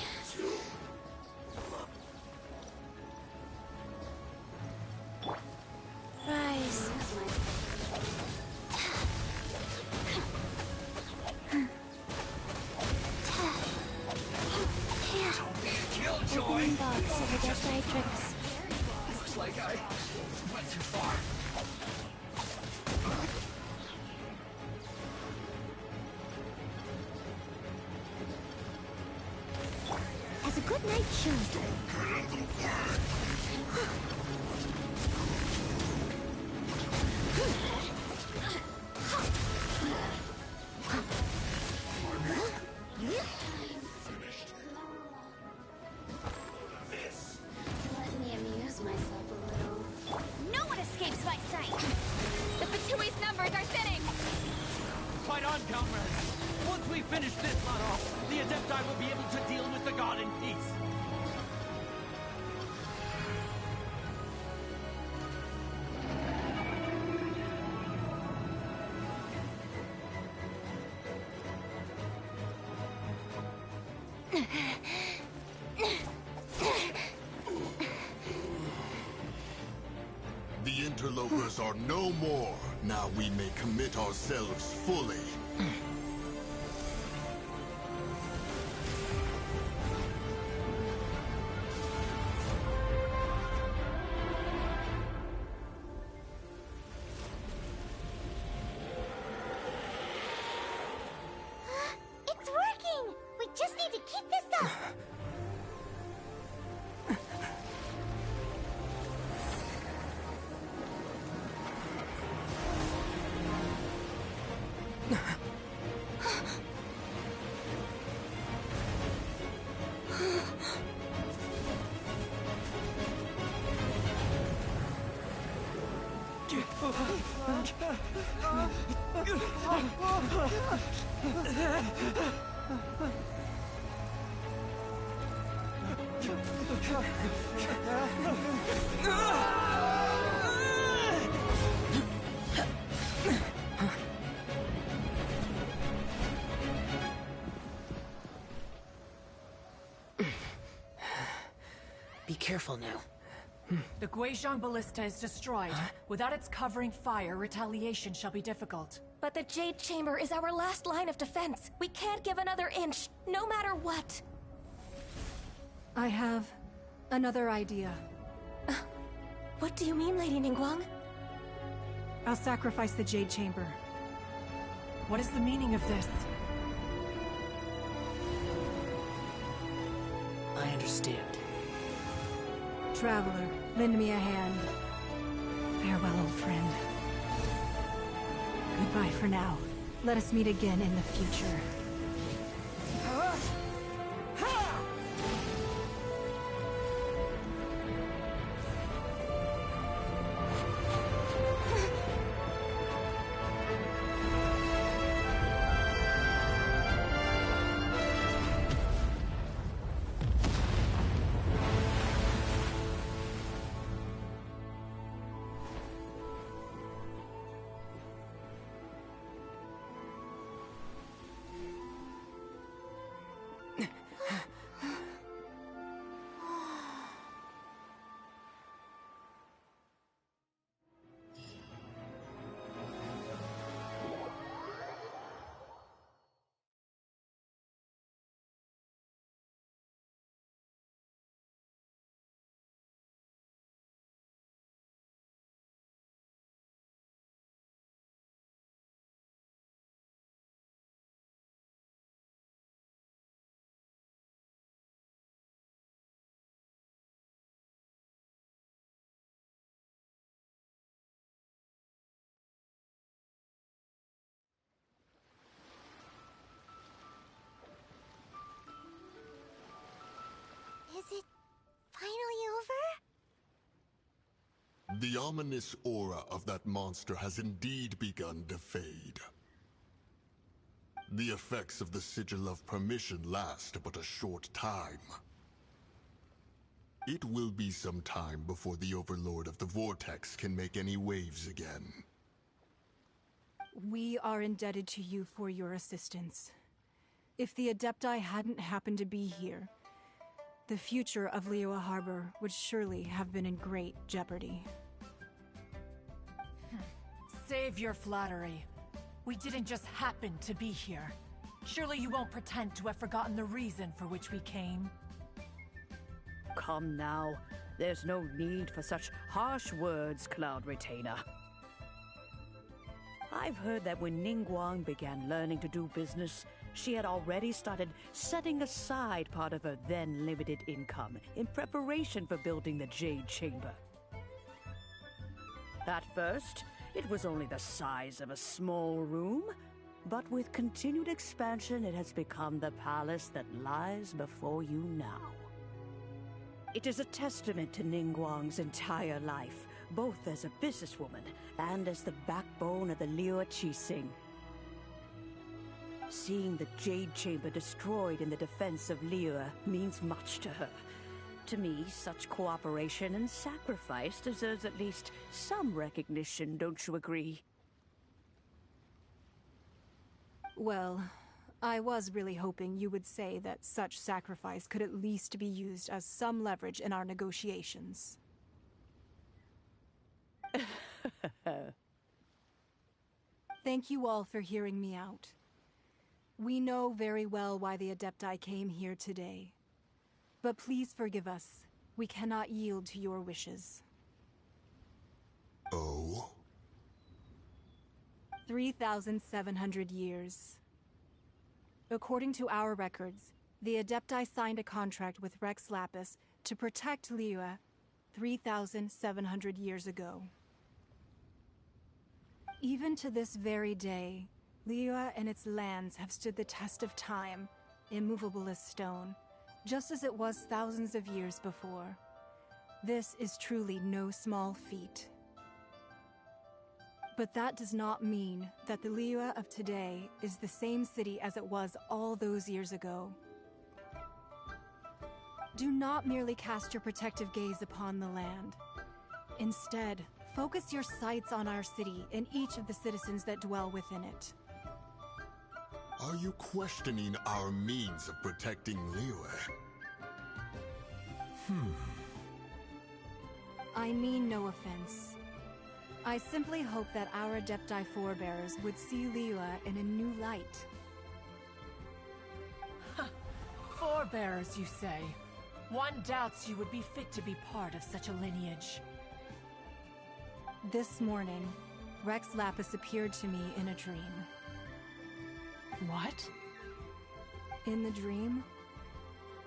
Rise. Killjoy. Box of the Death Looks like I went too far. As a good night shows. Get in the way. Let me amuse myself a little. No one escapes my sight! The Fatui's numbers are thinning! Fight on, comrades! Once we finish this lot off, the Adepti will be able to deal with the god in peace! The interlopers are no more. Now we may commit ourselves fully. Be careful now. The Guizhong Ballista is destroyed. Without its covering fire, retaliation shall be difficult. But the Jade Chamber is our last line of defense. We can't give another inch, no matter what. I have another idea. What do you mean, Lady Ningguang? I'll sacrifice the Jade Chamber. What is the meaning of this? I understand. Traveler, lend me a hand. Farewell, old friend. Goodbye for now. Let us meet again in the future. Is it finally over? The ominous aura of that monster has indeed begun to fade. The effects of the Sigil of Permission last but a short time. It will be some time before the Overlord of the Vortex can make any waves again. We are indebted to you for your assistance. If the Adepti hadn't happened to be here, the future of Liyue Harbor would surely have been in great jeopardy. Save your flattery. We didn't just happen to be here. Surely you won't pretend to have forgotten the reason for which we came. Come now. There's no need for such harsh words, Cloud Retainer. I've heard that when Ningguang began learning to do business, she had already started setting aside part of her then limited income in preparation for building the Jade Chamber. At first, it was only the size of a small room, but with continued expansion, it has become the palace that lies before you now. It is a testament to Ningguang's entire life, both as a businesswoman and as the backbone of the Liyue Qixing. Seeing the Jade Chamber destroyed in the defense of Liyue means much to her. To me, such cooperation and sacrifice deserves at least some recognition, don't you agree? Well, I was really hoping you would say that such sacrifice could at least be used as some leverage in our negotiations. Thank you all for hearing me out. We know very well why the Adepti came here today. But please forgive us. We cannot yield to your wishes. Oh? 3,700 years. According to our records, the Adepti signed a contract with Rex Lapis to protect Liyue 3,700 years ago. Even to this very day, Liyue and its lands have stood the test of time, immovable as stone, just as it was thousands of years before. This is truly no small feat. But that does not mean that the Liyue of today is the same city as it was all those years ago. Do not merely cast your protective gaze upon the land. Instead, focus your sights on our city and each of the citizens that dwell within it. Are you questioning our means of protecting Liyue? I mean no offense. I simply hope that our Adepti forebears would see Liyue in a new light. Forebearers, you say? One doubts you would be fit to be part of such a lineage. This morning, Rex Lapis appeared to me in a dream. What? In the dream,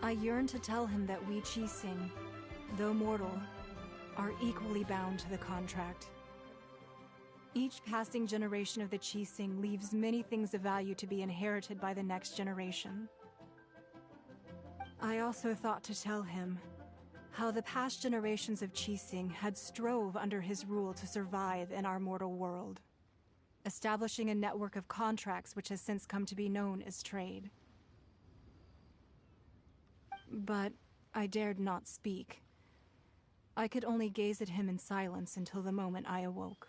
I yearned to tell him that we Qixing, though mortal, are equally bound to the contract. Each passing generation of the Qixing leaves many things of value to be inherited by the next generation. I also thought to tell him how the past generations of Qixing had strove under his rule to survive in our mortal world, establishing a network of contracts which has since come to be known as trade. But I dared not speak. I could only gaze at him in silence until the moment I awoke.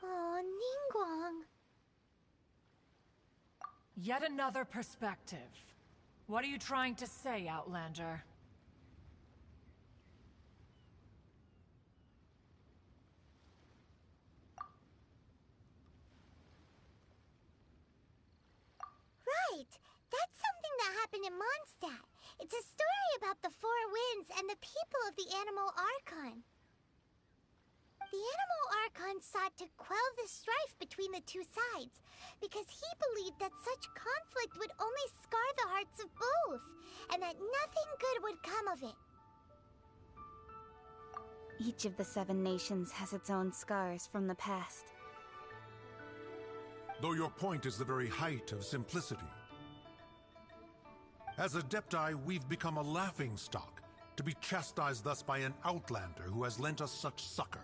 Oh, Ningguang. Yet another perspective. What are you trying to say, Outlander? Right! That's something that happened in Mondstadt. It's a story about the Four Winds and the people of the Animal Archon. The Animal Archon sought to quell the strife between the two sides, because he believed that such conflict would only scar the hearts of both, and that nothing good would come of it. Each of the 7 nations has its own scars from the past. Though your point is the very height of simplicity. As Adepti, we've become a laughingstock, to be chastised thus by an outlander who has lent us such succor.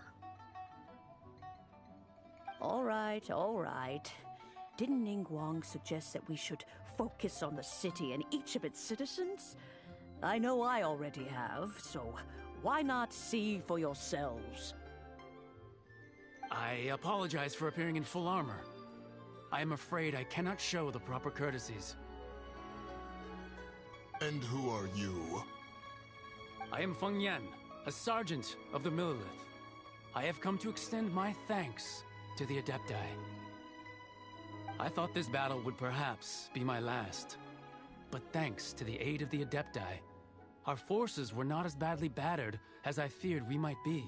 All right. Didn't Ningguang suggest that we should focus on the city and each of its citizens? I know I already have, so why not see for yourselves? I apologize for appearing in full armor. I am afraid I cannot show the proper courtesies. And who are you? I am Feng Yan, a sergeant of the Millelith. I have come to extend my thanks to the Adepti. I thought this battle would perhaps be my last. But thanks to the aid of the Adepti, our forces were not as badly battered as I feared we might be.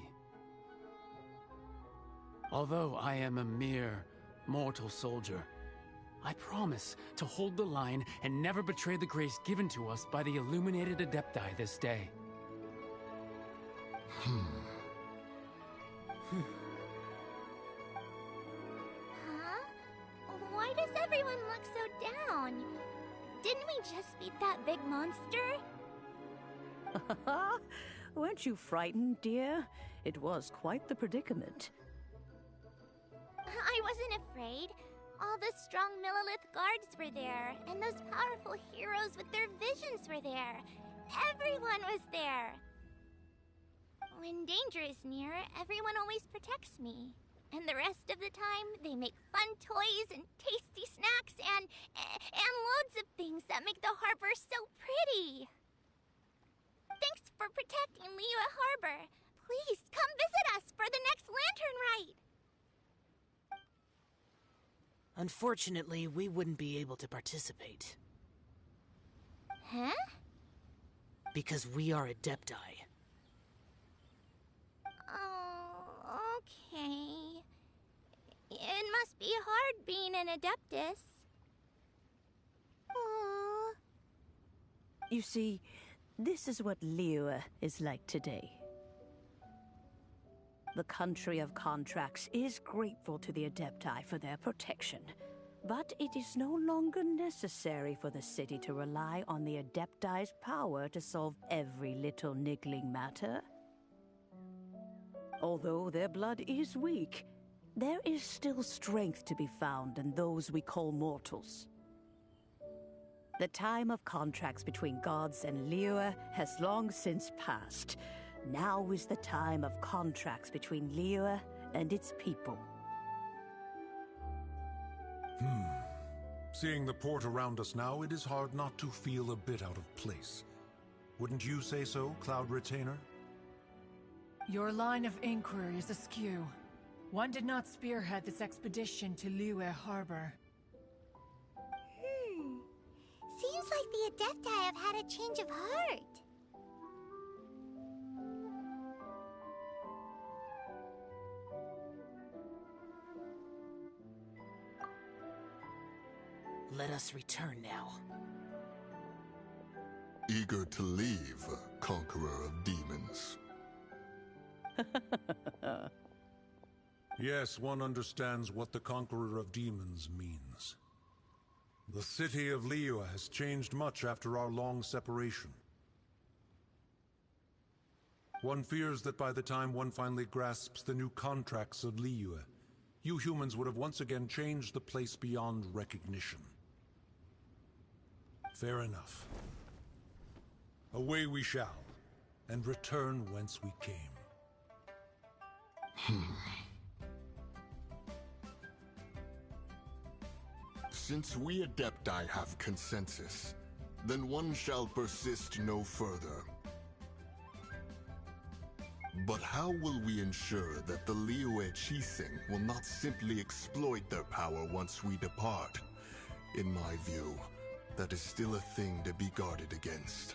Although I am a mere mortal soldier, I promise to hold the line and never betray the grace given to us by the illuminated Adepti this day. Why does everyone look so down? Didn't we just beat that big monster? Weren't you frightened, dear? It was quite the predicament. I wasn't afraid. All the strong Millelith guards were there, and those powerful heroes with their visions were there. Everyone was there. When danger is near, everyone always protects me. And the rest of the time, they make fun toys and tasty snacks and loads of things that make the harbor so pretty. Thanks for protecting Liyue Harbor. Please come visit us for the next lantern rite. Unfortunately, we wouldn't be able to participate. Huh? Because we are Adepti. Oh, okay. It must be hard being an Adeptus. Aww. You see, this is what Liyue is like today. The country of contracts is grateful to the Adepti for their protection, but it is no longer necessary for the city to rely on the Adepti's power to solve every little niggling matter. Although their blood is weak, there is still strength to be found in those we call mortals. The time of contracts between gods and Liyue has long since passed. Now is the time of contracts between Liyue and its people. Seeing the port around us now, it is hard not to feel a bit out of place. Wouldn't you say so, Cloud Retainer? Your line of inquiry is askew. One did not spearhead this expedition to Liyue Harbor. Seems like the Adepti have had a change of heart. Let us return now. Eager to leave, Conqueror of Demons. Yes, one understands what the Conqueror of Demons means. The city of Liyue has changed much after our long separation. One fears that by the time one finally grasps the new contracts of Liyue, you humans would have once again changed the place beyond recognition. Fair enough. Away we shall, and return whence we came. Since we Adepti have consensus, then one shall persist no further. But how will we ensure that the Liyue Qixing will not simply exploit their power once we depart? In my view, that is still a thing to be guarded against.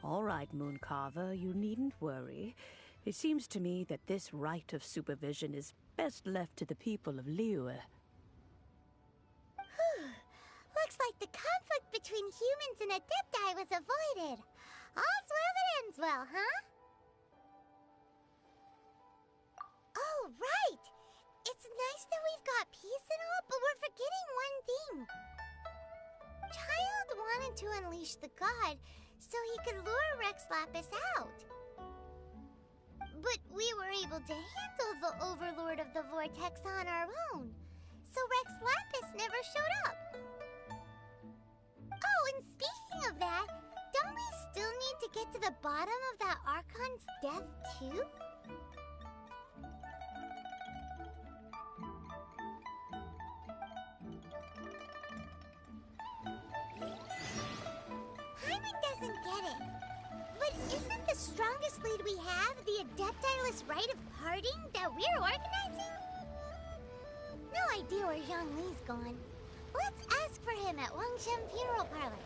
All right, Mooncarver, you needn't worry. It seems to me that this right of supervision is best left to the people of Liyue. Looks like the conflict between humans and Adepti was avoided. All's well that ends well, huh? Oh, right! It's nice that we've got peace and all, but we're forgetting one thing. Child wanted to unleash the god so he could lure Rex Lapis out. But we were able to handle the Overlord of the Vortex on our own, so Rex Lapis never showed up. Oh, and speaking of that, don't we still need to get to the bottom of that Archon's death, too? Hyman doesn't get it. But isn't the strongest lead we have the Adepti-less rite of parting that we're organizing? No idea where Zhongli's gone. Let's ask for him at Wangshen Funeral Parlor.